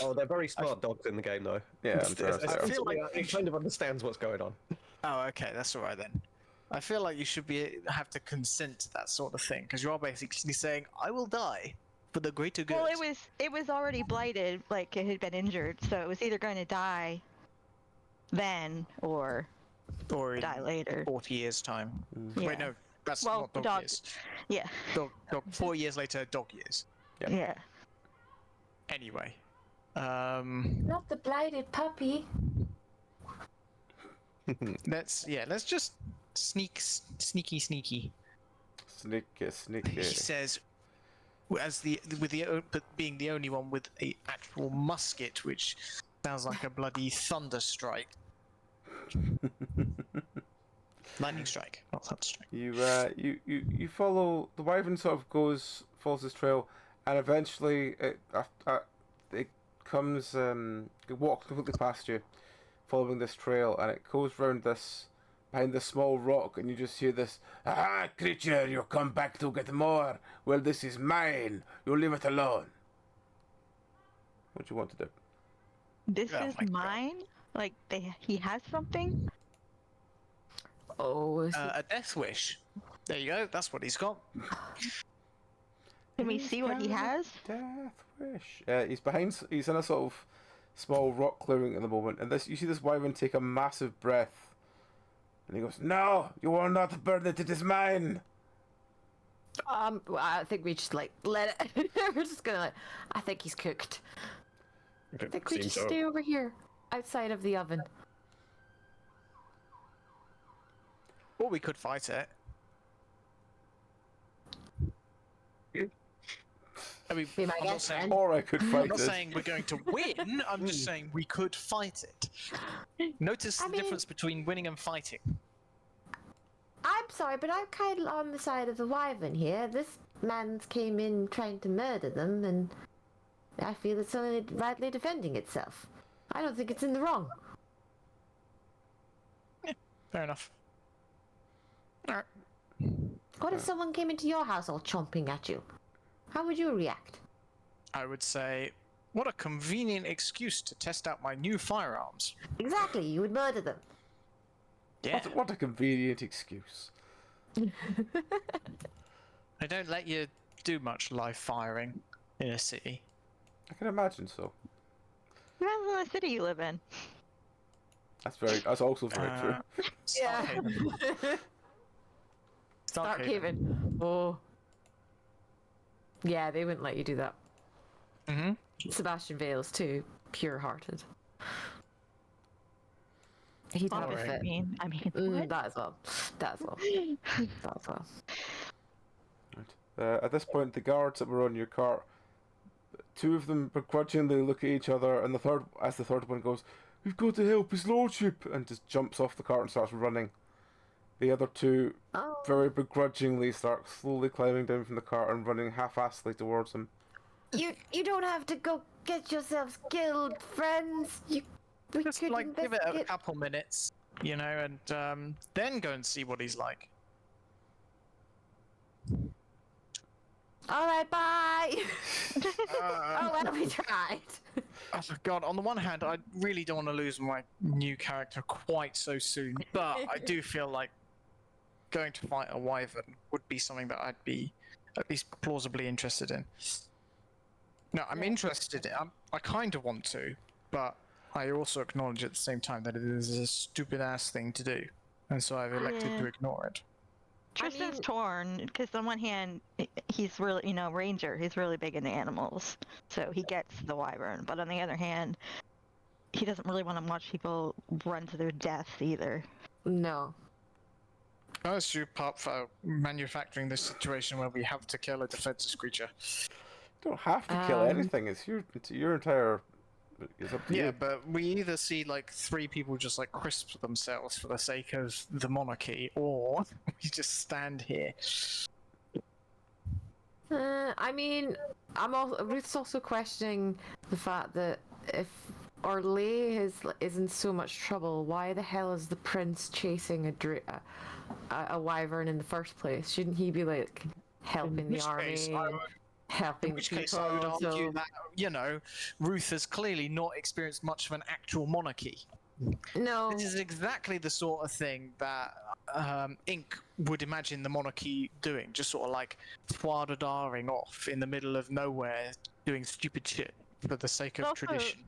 Oh, they're very smart dogs in the game, though. Yeah, I'm sure. I feel like it kind of understands what's going on. Oh, okay, that's alright then. I feel like you should have to consent to that sort of thing, because you are basically saying, "I will die for the greater good." Well, it was already blighted, like it had been injured, so it was either going to die then or in die later. 40 years' time. Yeah. Wait, no, that's Well, not dog, dog- years. Yeah. Dog, 4 years later, dog years. Yeah. Anyway, Not the blighted puppy. let's just sneaky. Sneaky. He says, but being the only one with a actual musket, which sounds like a bloody thunder strike. Lightning strike, not thunder strike. You follow the wyvern, sort of follows this trail, and eventually it comes it walks completely past you, following this trail, and it goes round behind this small rock, and you just hear this, "Ah, creature, you come back to get more. Well, this is mine. You leave it alone." What do you want to do? This Oh is my God. mine? Like, he has something? Oh, is it- A death wish. There you go. That's what he's got. Can we see what he has? Death wish. He's in a sort of small rock clearing at the moment, and you see this wyvern take a massive breath, and he goes, "No, you will not burn it. It is mine." I think we just like let it. We're just gonna like. I think he's cooked. I think we just stay over here, outside of the oven. Or we could fight it. I mean, Be my I'm not guest saying, friend. Or I could fight I'm not it. saying we're going to win. I'm just saying we could fight it. Notice the difference between winning and fighting. I'm sorry, but I'm kind of on the side of the wyvern here. This man's came in trying to murder them, and I feel it's only rightly defending itself. I don't think it's in the wrong. Fair enough. Alright. What if someone came into your house all chomping at you? How would you react? I would say, what a convenient excuse to test out my new firearms. Exactly, you would murder them. Yeah. What a convenient excuse. They don't let you do much live firing in a city. I can imagine so. Depends on the city you live in. That's also very true. Starkhaven. Starkhaven. Oh. Yeah, they wouldn't let you do that. Mm-hmm. Sebastian Vale's too pure-hearted. He'd have a Alright. fit. I mean, what? That as well. That as well. That as well. Right. At this point, the guards that were on your cart, two of them begrudgingly look at each other, and the third one goes, "We've got to help his lordship," and just jumps off the cart and starts running. The other two Oh. very begrudgingly start slowly climbing down from the cart and running half-assedly towards him. You don't have to go get yourselves killed, friends. We Just could like give it a investigate. couple minutes, you know, and then go and see what he's like. All right, bye. Uh, Oh well, we tried. Oh God! On the one hand, I really don't want to lose my new character quite so soon, but I do feel like going to fight a wyvern would be something that I'd be at least plausibly interested in. No, I'm interested in. I kind of want to, but I also acknowledge at the same time that it is a stupid ass thing to do, and so I've elected to ignore it. Tristan's mean- torn because on one hand he's really, ranger. He's really big into animals, so he gets the wyvern. But on the other hand, he doesn't really want to watch people run to their death either. No. That's your part for manufacturing this situation where we have to kill a defenseless creature. You don't have to kill anything. It's your entire. It's up to Yeah, you. but we either see like 3 people just like crisp themselves for the sake of the monarchy, or we just stand here. I mean, Ruth's also questioning the fact that if Orlais is in so much trouble, why the hell is the prince chasing a wyvern in the first place? Shouldn't he be like helping the army? Helping In which people, case, I would argue so- that, Ruth has clearly not experienced much of an actual monarchy. No. This is exactly the sort of thing that Inc. would imagine the monarchy doing, just sort of like thwada-daring off in the middle of nowhere, doing stupid shit for the sake of Also, tradition.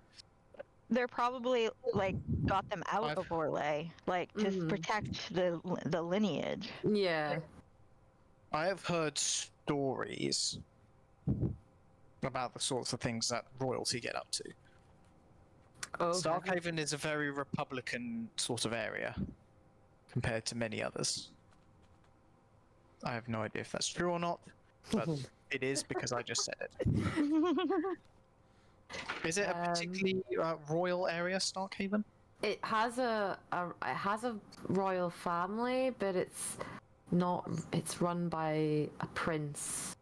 They're probably like got them out of Orlais, like to protect the lineage. Yeah. I have heard stories about the sorts of things that royalty get up to. Oh. Starkhaven is a very Republican sort of area compared to many others. I have no idea if that's true or not, but it is because I just said it. Is it a particularly royal area, Starkhaven? It has a royal family, but it's not. It's run by a prince,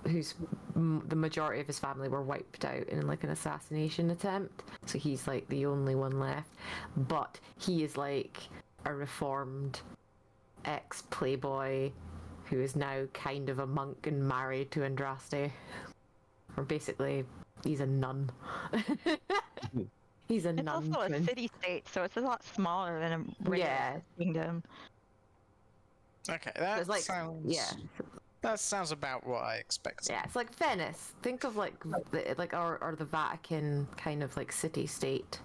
who's the majority of his family were wiped out in like an assassination attempt. So he's like the only one left, but he is like a reformed ex-playboy who is now kind of a monk and married to Andraste, or basically he's a nun. He's a It's nun. also a prince. city-state, so it's a lot smaller than a regular Yeah. kingdom. Okay, that It's like sounds... yeah. That sounds about what I expected. Yeah, it's like Venice. Think of like or the Vatican kind of like city state.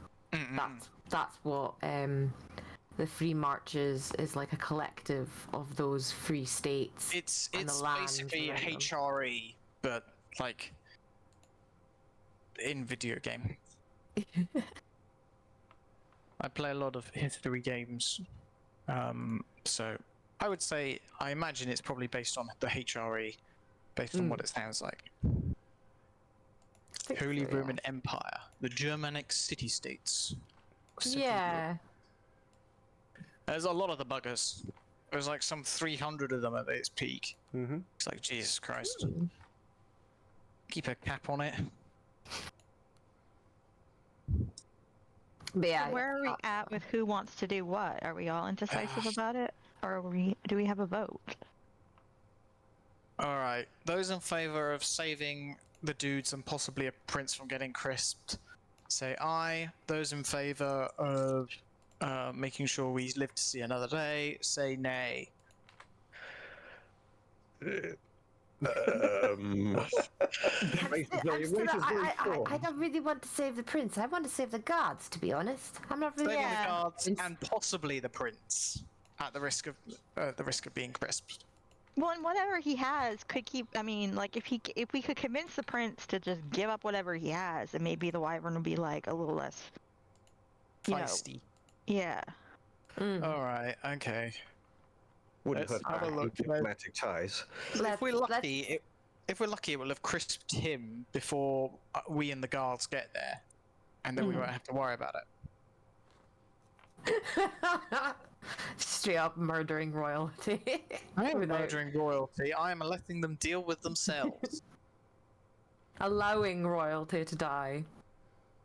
That's what the Free Marches is, like a collective of those free states. It's and the lands basically around them. HRE, but like in video game. I play a lot of history games, so I would say I imagine it's probably based on the HRE, based on what it sounds like. Holy so, yeah. Roman Empire, the Germanic city-states. Yeah. There's a lot of the buggers. There's like some 300 of them at its peak. Mm-hmm. It's like, Jesus Christ. Keep a cap on it. But yeah. So where are we at with who wants to do what? Are we all indecisive about it, or do we have a vote? All right, those in favor of saving the dudes and possibly a prince from getting crisped, say aye. Those in favor of making sure we live to see another day, say nay. I don't really want to save the prince. I want to save the guards, to be honest. I'm not really. Saving the guards and possibly the prince, at the risk of being crisped. Well, and whatever he has could keep. I mean, like if we could convince the prince to just give up whatever he has, and maybe the wyvern would be like a little less Feisty. Yeah. All right. Okay. Wouldn't Let's hurt have a to look. keep diplomatic ties. If we're lucky, it will have crisped him before we and the guards get there, and then we won't have to worry about it. Straight up murdering royalty. I am murdering royalty. I am letting them deal with themselves. Allowing royalty to die.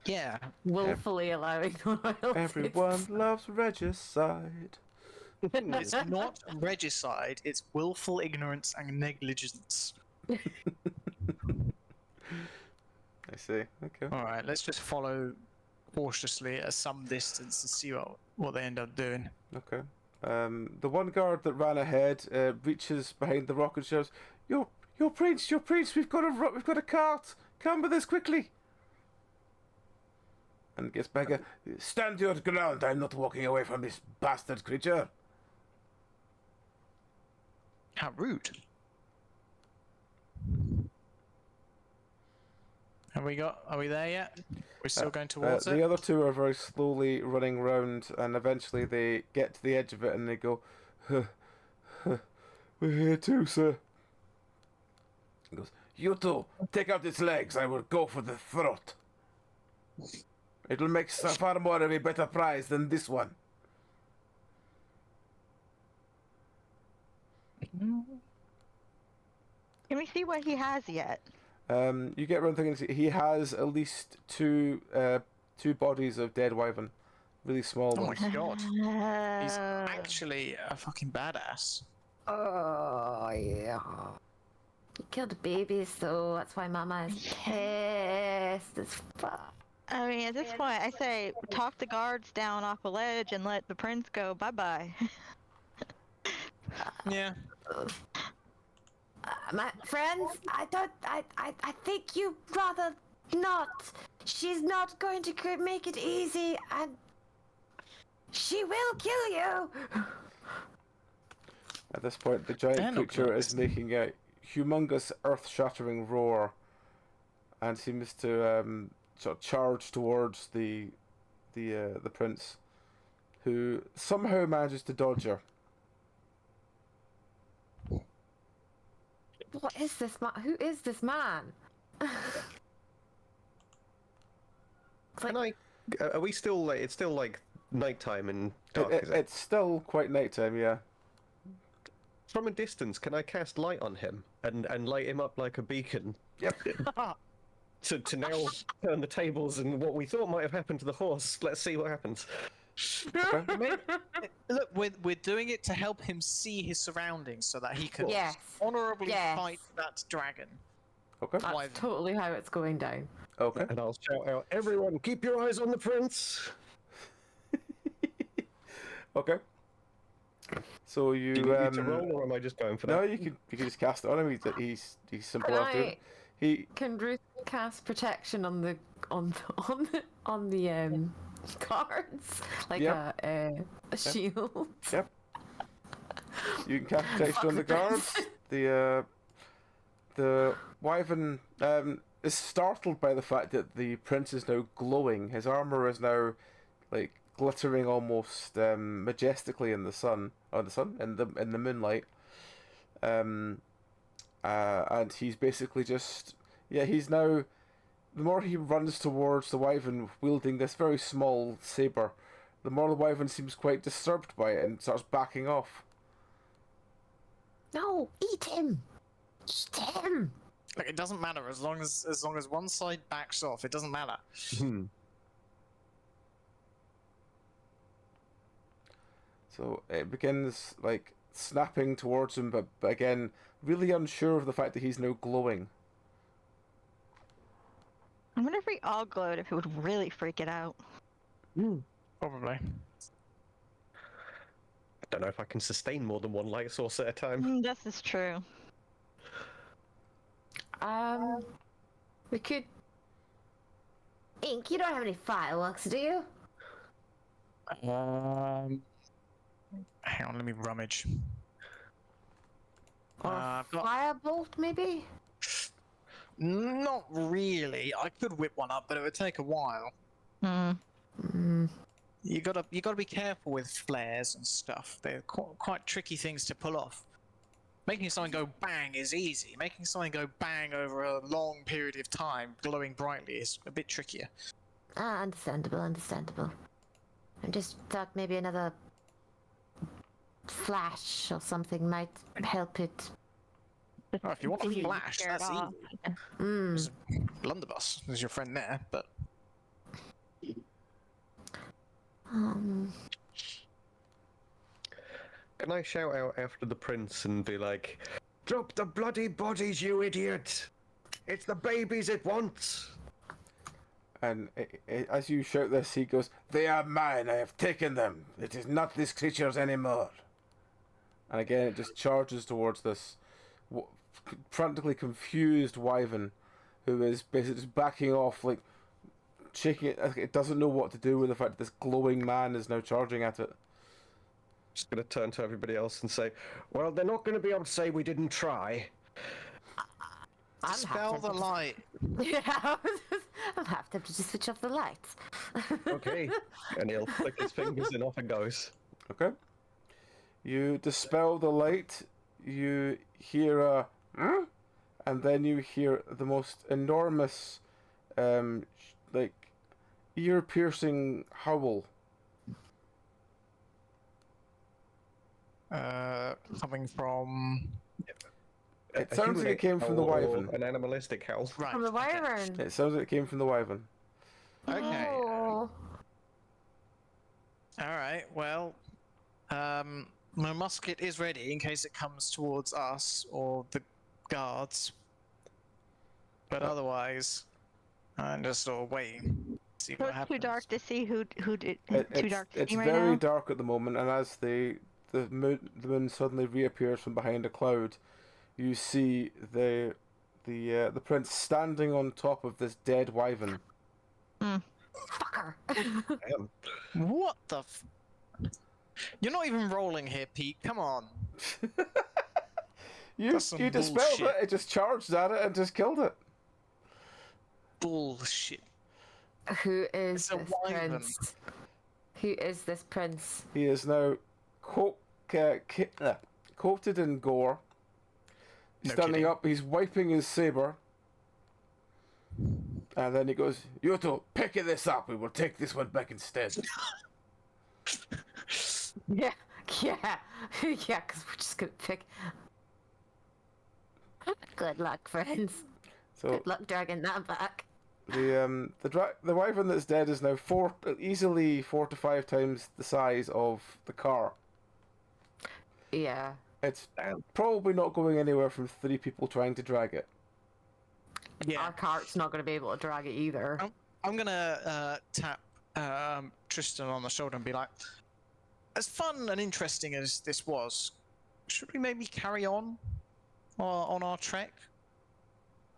Yeah. Willfully allowing royalty. Everyone loves regicide. It's not regicide, it's willful ignorance and negligence. I see. Okay. Alright, let's just follow cautiously at some distance and see what they end up doing. Okay. The one guard that ran ahead reaches behind the rock and shouts, "Your prince! We've got a cart! Come with us quickly!" And gets back. "Stand your ground! I'm not walking away from this bastard creature." How rude. Are we there yet? We're still going towards it? The other two are very slowly running round, and eventually they get to the edge of it and they go, "We're here too, sir." He goes, "You two, take out its legs. I will go for the throat. It'll make far more of a better prize than this one." Can we see what he has yet? You get around thinking he has at least two bodies of dead wyvern, really small Oh my ones. god. He's actually a fucking badass. Oh, yeah. He killed babies, though. That's why Mama is pissed as fuck. I mean, at this point, I say talk the guards down off a ledge and let the prince go bye-bye. Yeah. My friends, I think you'd rather not. She's not going to make it easy, and she will kill you. At this point, the giant creature is making a humongous, earth-shattering roar, and seems to sort of charge towards the prince, who somehow manages to dodge her. What is this man? Who is this man? Are we still like? It's still like nighttime and dark. Is it? It's still quite nighttime, yeah. From a distance, can I cast light on him and light him up like a beacon? Yep. to now turn the tables and what we thought might have happened to the horse. Let's see what happens. Okay. Look, we're doing it to help him see his surroundings so that he can Yes. honorably fight that dragon. Okay. That's Wyvern. totally how it's going down. Okay. And I'll shout out, "Everyone, keep your eyes on the prince!" Okay. So Do you you need to roll, or am I just going for no, that? you can just cast it on him. He's simple Can enough to do I- it. He Can Ruth cast protection on the cards like Yep. a shield? Yep. You can cast protection Fuck on the the prince. guards. The wyvern is startled by the fact that the prince is now glowing. His armor is now like glittering almost majestically in the sun, in the moonlight. And he's basically just he's now. The more he runs towards the wyvern wielding this very small saber, the more the wyvern seems quite disturbed by it and starts backing off. No, eat him! Eat him! Like, it doesn't matter as long as one side backs off. It doesn't matter. Hmm. So it begins like snapping towards him, but again, really unsure of the fact that he's now glowing. I wonder if we all glowed, if it would really freak it out. Probably. I don't know if I can sustain more than one light source at a time. This is true. We could. Ink, you don't have any fireworks, do you? Hang on, let me rummage. Or I've got- firebolt, maybe? Not really. I could whip one up, but it would take a while. Hmm. You gotta be careful with flares and stuff. They're quite tricky things to pull off. Making something go bang is easy. Making something go bang over a long period of time, glowing brightly, is a bit trickier. Ah, understandable. I just thought maybe another flash or something might help it. Oh, if you want a Easy to flash, scare it that's off. easy. Mm. Blunderbuss is your friend there, but Um, Can I shout out after the prince and be like, "Drop the bloody bodies, you idiot! It's the babies it wants!" And as you shout this, he goes, "They are mine. I have taken them. It is not this creature's anymore." And again, it just charges towards this frantically confused wyvern, who is basically just backing off, like shaking it. It doesn't know what to do with the fact that this glowing man is now charging at it. Just gonna turn to everybody else and say, "Well, they're not gonna be able to say we didn't try." I'm dispel half the tempted to- light. Yeah, I'm half tempted to switch off the lights. Okay. And he'll flick his fingers and off it goes. Okay. You dispel the light. You hear a, "Huh?" And then you hear the most enormous, like, ear-piercing howl. Coming from It A sounds like it humanic came from the howl or wyvern. An animalistic howl. right. From the okay. wyvern. It sounds like it came from the wyvern. Okay. Oh. All right. Well, my musket is ready in case it comes towards us or the guards. But otherwise, I'm just sort of waiting. See So what it's happens. too dark to see who did. Too It's dark to it's see right very now. dark at the moment, and as the moon suddenly reappears from behind a cloud, you see the prince standing on top of this dead wyvern. Fucker. Damn. What the? You're not even rolling here, Pete. Come on. You That's some dispelled bullshit. it. It just charged at it and just killed it. Bullshit. Who is It's a this wyvern. prince? Who is this prince? He is now coated in gore. No Standing kidding. up, he's wiping his saber. And then he goes, "You two, pick this up. We will take this one back instead." Yeah, yeah, yeah. Because we're just gonna pick. Good luck, friends. So Good luck dragging that back. the wyvern that's dead is now easily 4 to 5 times the size of the car. Yeah. It's probably not going anywhere from 3 people trying to drag it. Yeah. Our cart's not gonna be able to drag it either. I'm gonna tap Tristan on the shoulder and be like, as fun and interesting as this was, should we maybe carry on our trek?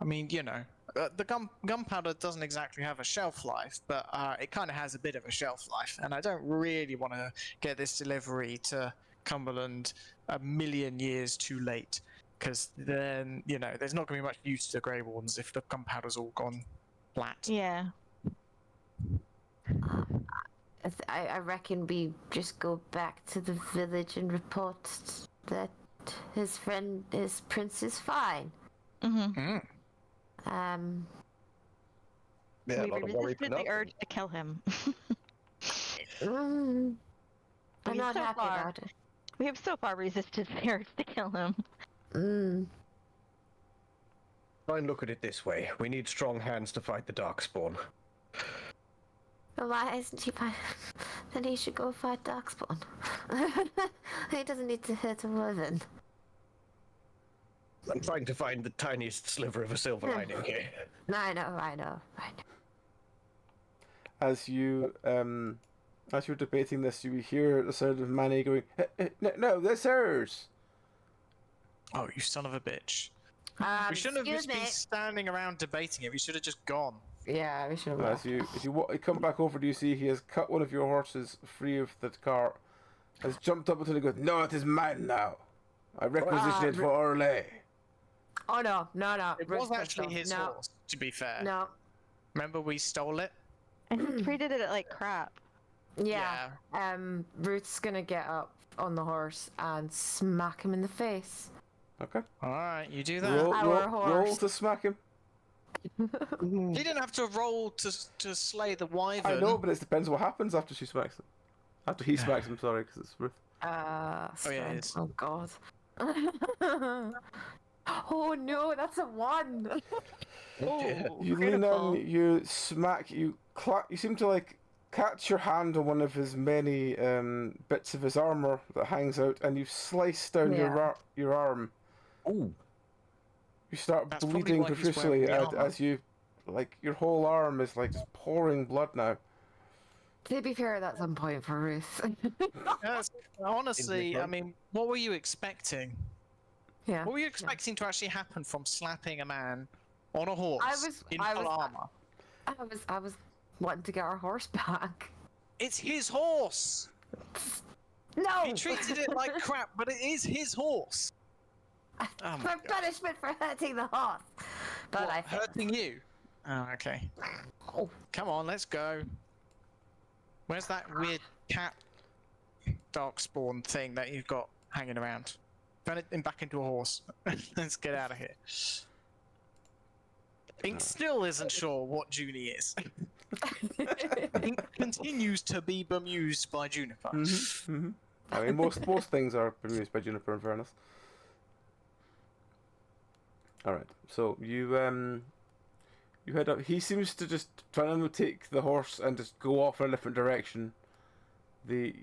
I mean, you know, the gunpowder doesn't exactly have a shelf life, but it kind of has a bit of a shelf life, and I don't really want to get this delivery to Cumberland a million years too late, because then, you know, there's not going to be much use to the Grey Wardens if the gunpowder's all gone flat. Yeah. I reckon we just go back to the village and report that his prince is fine. Mm-hmm. Yeah, a lot of We worry resisted put the up. urge to kill him. I'm We've not so happy far- about it. We have so far resisted the urge to kill him. Try and look at it this way. We need strong hands to fight the Darkspawn. Well, why isn't he fine? Then he should go fight Darkspawn. He doesn't need to hurt a woman. I'm trying to find the tiniest sliver of a silver lining here. I know. As you're debating this, you hear the sound of Manny going, no, that's hers. Oh, you son of a bitch. We shouldn't have excuse just been me. standing around debating it. We should have just gone. Yeah, we should have As you come back over, do you see he has cut one of your horses free of the cart, has jumped up until he goes, no, it is mine now. I requisition it for Orlais. Oh, no. It was actually his horse, to be fair. No. Remember we stole it? And he treated it like crap. Yeah. Ruth's gonna get up on the horse and smack him in the face. Okay. Alright, you do that. Our Roll horse. to smack him. You didn't have to roll to slay the wyvern. I know, but it depends what happens after she smacks him. After he smacks him, sorry, because it's Ruth. yeah, it Strength. is. Oh, God. Oh, no, that's a 1. Oh, You lean critical. in, you smack, you clap, you seem to like catch your hand on one of his many bits of his armor that hangs out, and you slice down your arm. Ooh. You start That's probably bleeding why he's profusely wearing the armor. as you, like, your whole arm is like just pouring blood now. To be fair, that's on point for Ruth. Yes, honestly, I mean, what were you expecting? Yeah. What were you expecting to actually happen from slapping a man on a horse in full armor? I was wanting to get our horse back. It's his horse! No! He treated it like crap, but it is his horse! Oh my For God. punishment for hurting the horse. But What, I hurting you? Oh, okay. Oh. Come on, let's go. Where's that weird cat darkspawn thing that you've got hanging around? Turn it back into a horse. Let's get out of here. Ink still isn't sure what Junie is. Ink continues to be bemused by Juniper. I mean, most things are bemused by Juniper, in fairness. All right, so you head up. He seems to just try to take the horse and just go off in a different direction. The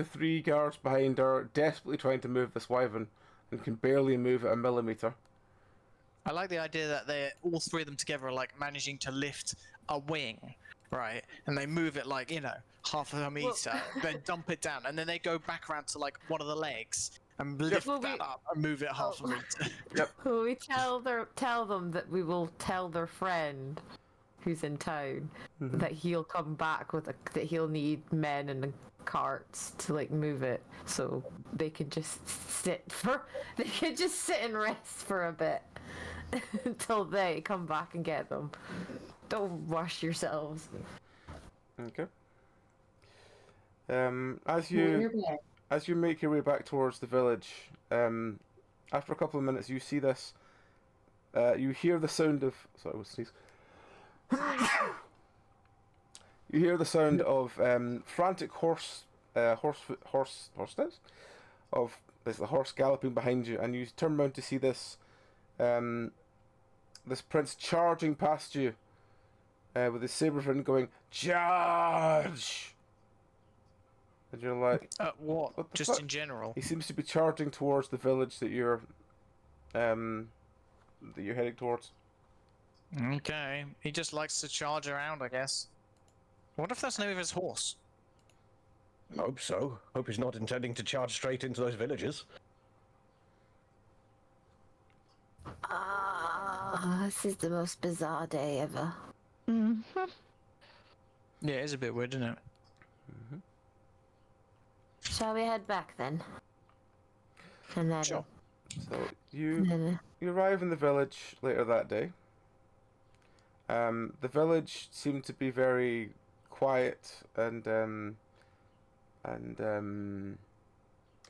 three guards behind are desperately trying to move this wyvern and can barely move it a millimeter. I like the idea that they're all three of them together are like managing to lift a wing, right? And they move it like, you know, half of a meter, then dump it down, and then they go back around to like one of the legs and lift that up and move it half a meter. Yep. We tell them that we will tell their friend who's in town that he'll come back with that he'll need men and carts to like move it, so they can just sit and rest for a bit until they come back and get them. Don't rush yourselves. Okay. As you make your way back towards the village, after a couple of minutes, you see this. You hear the sound of. Sorry, I was sneeze. You hear the sound of frantic horse steps, of there's the horse galloping behind you, and you turn around to see this this prince charging past you with his saber fin going, charge! And you're like, What? What the Just fuck? in general? he seems to be charging towards the village that you're heading towards. Okay. He just likes to charge around, I guess. What if that's the name of his horse? Hope so. Hope he's not intending to charge straight into those villagers. This is the most bizarre day ever. Mhm. Yeah, it's a bit weird, isn't it? Shall we head back then? And then, Sure. So you then you arrive in the village later that day. The village seemed to be very quiet and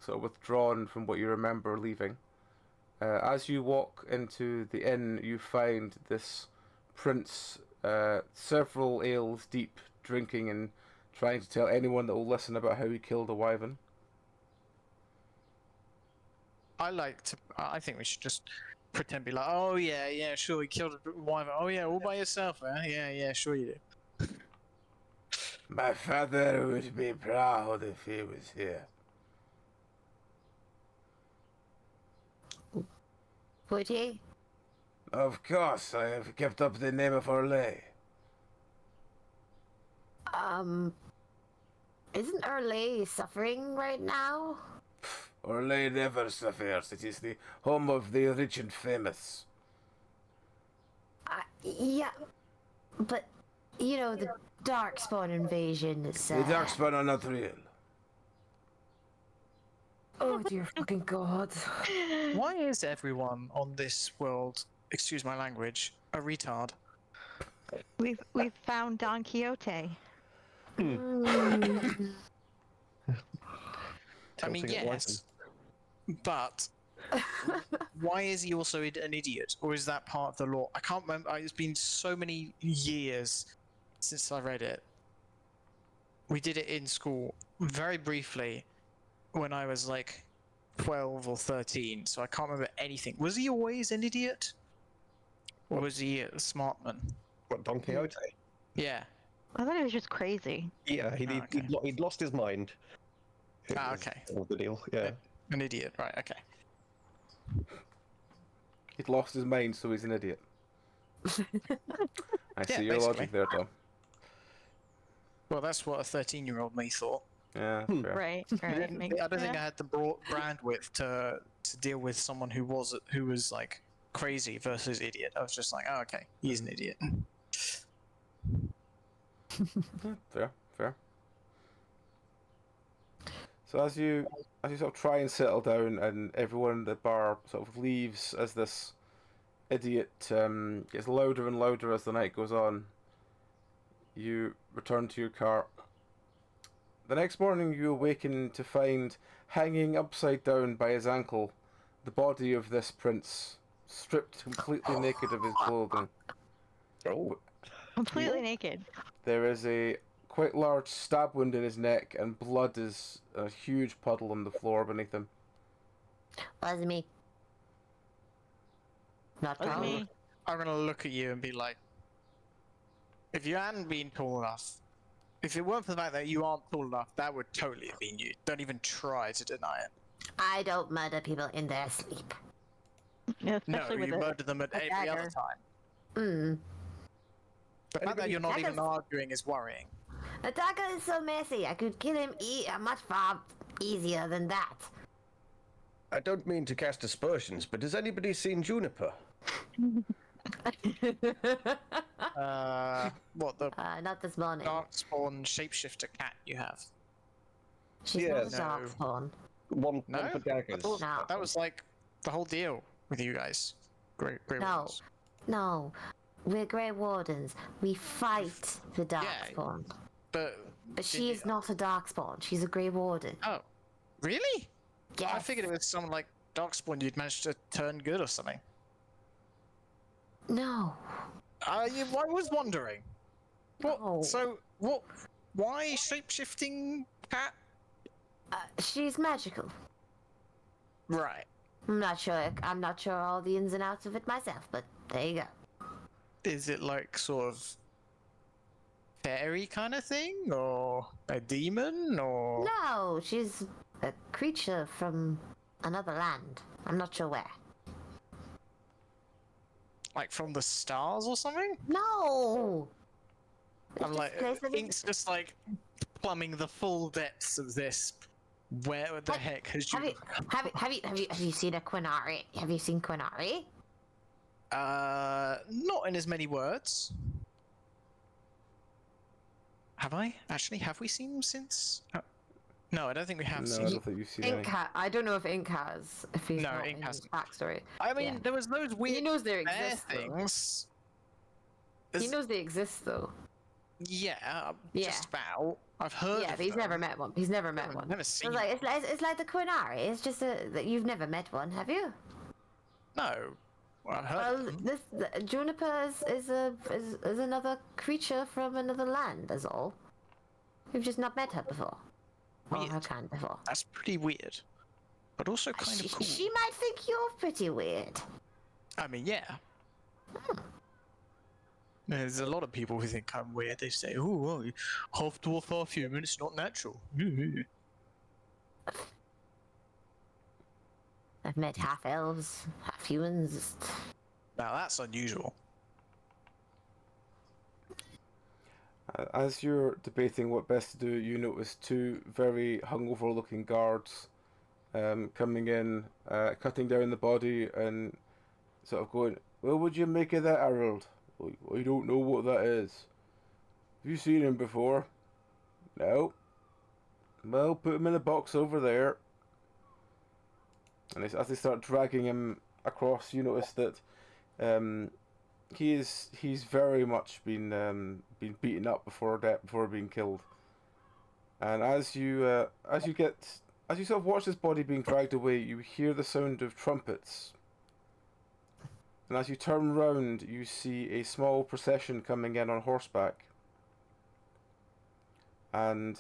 sort of withdrawn from what you remember leaving. As you walk into the inn, you find this prince several ales deep, drinking and trying to tell anyone that will listen about how he killed a wyvern. I think we should just pretend be like, oh yeah, sure, you killed a wyvern. Oh yeah, all by yourself, huh? Yeah, sure you do. My father would be proud if he was here. would he? Of course, I have kept up the name of Orlais. Isn't Orlais suffering right now? Orlais never suffers. It is the home of the rich and famous. Yeah, but you know the Darkspawn invasion is. The Darkspawn are not real. Oh dear fucking god! Why is everyone on this world, excuse my language, a retard? We've found Don Quixote. I mean, Tilting at yes, but why is he also an idiot? Or is that part of the law? I can't remember. It's been so many years since I read it. We did it in school very briefly when I was like 12 or 13, so I can't remember anything. Was he always an idiot? Or was he a smart man? What, Don Quixote? Yeah. I thought he was just crazy. Yeah, okay. he'd lost his mind. Ah, Was okay. all the deal, yeah. An idiot, right, okay. He'd lost his mind, so he's an idiot. I see your basically. logic there, Tom. Well, that's what a 13-year-old me thought. Yeah, fair. Right. I Right. don't think I had the bandwidth to deal with someone who was like crazy versus idiot. I was just like, oh, okay, he's an idiot. Fair. So as you sort of try and settle down, and everyone in the bar sort of leaves as this idiot gets louder and louder as the night goes on, you return to your car. The next morning, you awaken to find hanging upside down by his ankle the body of this prince, stripped completely naked of his clothing. Oh, Completely naked. There is a quite large stab wound in his neck, and blood is a huge puddle on the floor beneath him. Was me. Not Was wrong. me. I'm gonna look at you and be like, if you hadn't been tall enough, if it weren't for the fact that you aren't tall enough, that would totally have been you. Don't even try to deny it. I don't murder people in their sleep. Yeah, No, especially you with murder them at every other dagger. time. The fact that you're not even Daggers. arguing is worrying. A dagger is so messy. I could kill him much far easier than that. I don't mean to cast aspersions, but has anybody seen Juniper? What the Not this morning. darkspawn shapeshifter cat you have? She's Yeah, not a no. darkspawn. One No, for daggers. thought No. that was like the whole deal with you guys. Great No. ones. No, we're Grey Wardens. We fight the Darkspawn. But But she is not a Darkspawn. She's a Grey Warden. Oh, really? Yes. I figured it was someone like darkspawn you'd managed to turn good or something. No. I was wondering. What? No. So what? Why shapeshifting cat? She's magical. Right. I'm not sure all the ins and outs of it myself, but there you go. Is it like sort of fairy kind of thing, or a demon, or? No, she's a creature from another land. I'm not sure where. Like from the stars or something? No. I'm like, Place of- Ink's just like plumbing the full depths of this. Where the heck has you? Have you seen a Quinari? Have you seen Quinari? Not in as many words. Have I? Actually, have we seen him since? No, I don't think we have No, seen I him. don't think you've seen any. I don't know if Ink has, if he's No, not Ink in his hasn't. backstory. I mean, Yeah. there was those weird He knows they bear exist, though. things. He knows they exist, though. Yeah, Yeah. just about. I've heard Yeah, of but he's them. never met one. He's never met I've one. never It's seen it's like the Quinari. It's just that you've never met one, have you? No. Well, I've heard Well, of them. the Juniper is another creature from another land. That's all. You've just not met her before, or her Weird. kind before. That's pretty weird. But also kind of cool. She might think you're pretty weird. I mean, yeah. There's a lot of people who think I'm weird. They say, oh, well, half dwarf, half human, it's not natural. I've met half elves, half humans. Now that's unusual. As you're debating what best to do, you notice two very hungover-looking guards coming in, cutting down the body and sort of going, "What would you make of that, Harold? I don't know what that is. Have you seen him before? No. Well, put him in a box over there." And as they start dragging him across, you notice that he's very much been beaten up before being killed. And as you sort of watch his body being dragged away, you hear the sound of trumpets. And as you turn round, you see a small procession coming in on horseback. And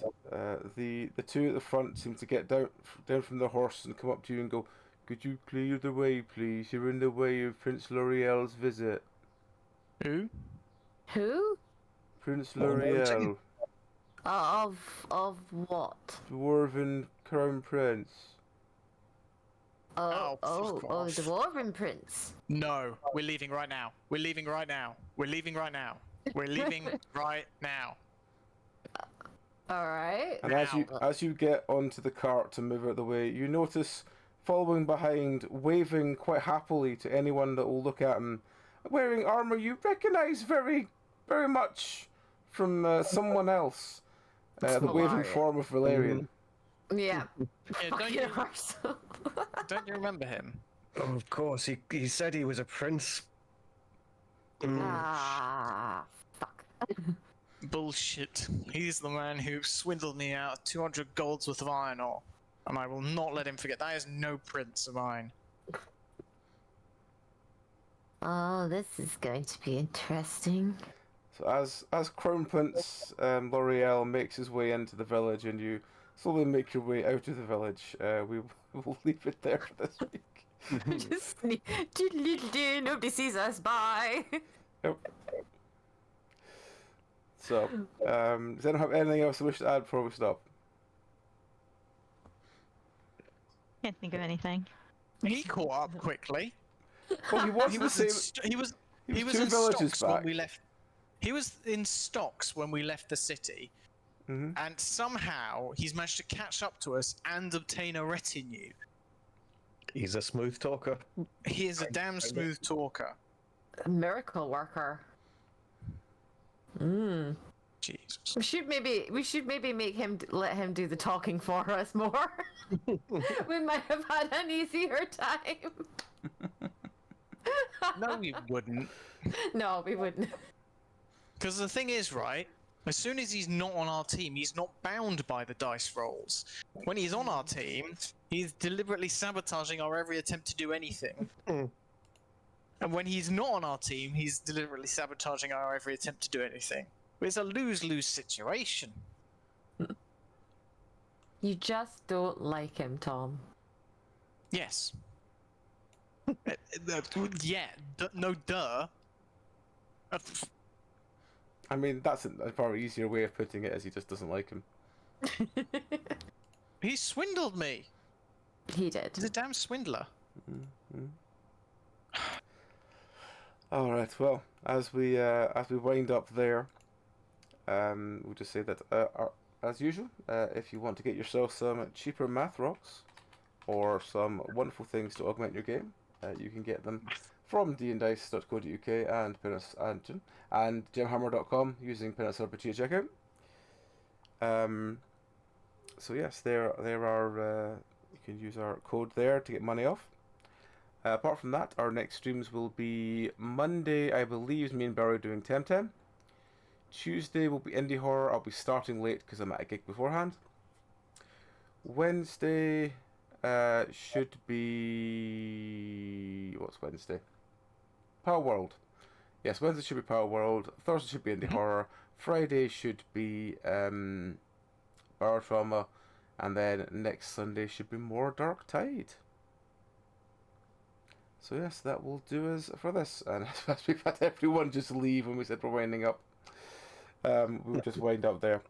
the two at the front seem to get down from their horses and come up to you and go, "Could you clear the way, please? You're in the way of Prince L'Oreal's visit." Who? Who? Prince L'Oreal, Of what? Dwarven Crown Prince. Oh, fuck The off. Dwarven Prince. No, we're leaving right now. We're leaving right now. We're leaving right now. We're leaving right now. All right. And as you get onto the cart to move out of the way, you notice following behind, waving quite happily to anyone that will look at him, wearing armor you recognize very, very much from someone else. The waving Valarian. form of Valerian. Yeah. Yeah, Fucking arsehole. don't you remember him? Oh, of course, he said he was a prince. Ah, fuck. Bullshit. He's the man who swindled me out of 200 golds worth of iron ore. And I will not let him forget. That is no prince of mine. Oh, this is going to be interesting. So as Crown Prince L'Oreal makes his way into the village and you slowly make your way out of the village, we will leave it there for this week. Just diddly-dee, nobody sees us. Bye. Yep. So, does anyone have anything else they wish to add before we stop? Can't think of anything. He caught up quickly. Well, he was He the was, same. he was He was in two villages stocks when back. we left. He was in stocks when we left the city, Mhm. and somehow he's managed to catch up to us and obtain a retinue. He's a smooth talker. He is a damn smooth talker. A miracle worker. Jesus. We should maybe make him let him do the talking for us more. We might have had an easier time. No, we wouldn't. No, we wouldn't. Because the thing is, right? As soon as he's not on our team, he's not bound by the dice rolls. When he's on our team, he's deliberately sabotaging our every attempt to do anything. And when he's not on our team, he's deliberately sabotaging our every attempt to do anything. It's a lose-lose situation. You just don't like him, Tom. Yes. Yeah. No, duh. I mean, that's a far easier way of putting it, as he just doesn't like him. He swindled me. He did. He's a damn swindler. All right. Well, as we wind up there, we'll just say that as usual, if you want to get yourself some cheaper math rocks or some wonderful things to augment your game, you can get them from dndice.co.uk and Penance and gemhammer.com using Penance RPG at checkout. So yes, there are. You can use our code there to get money off. Apart from that, our next streams will be Monday, I believe, me and Barry doing Temtem. Tuesday will be indie horror. I'll be starting late because I'm at a gig beforehand. Wednesday should be... What's Wednesday? Power World. Yes, Wednesday should be Power World. Thursday should be indie horror. Friday should be Bar Trauma. And then next Sunday should be more Dark Tide. So yes, that will do us for this. And as we've had everyone just leave when we said we're winding up, we'll just wind up there.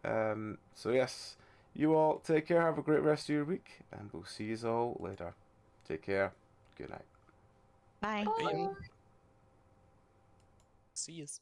So yes, you all take care, have a great rest of your week, and we'll see you all later. Take care, good night. Bye. Bye. See yous.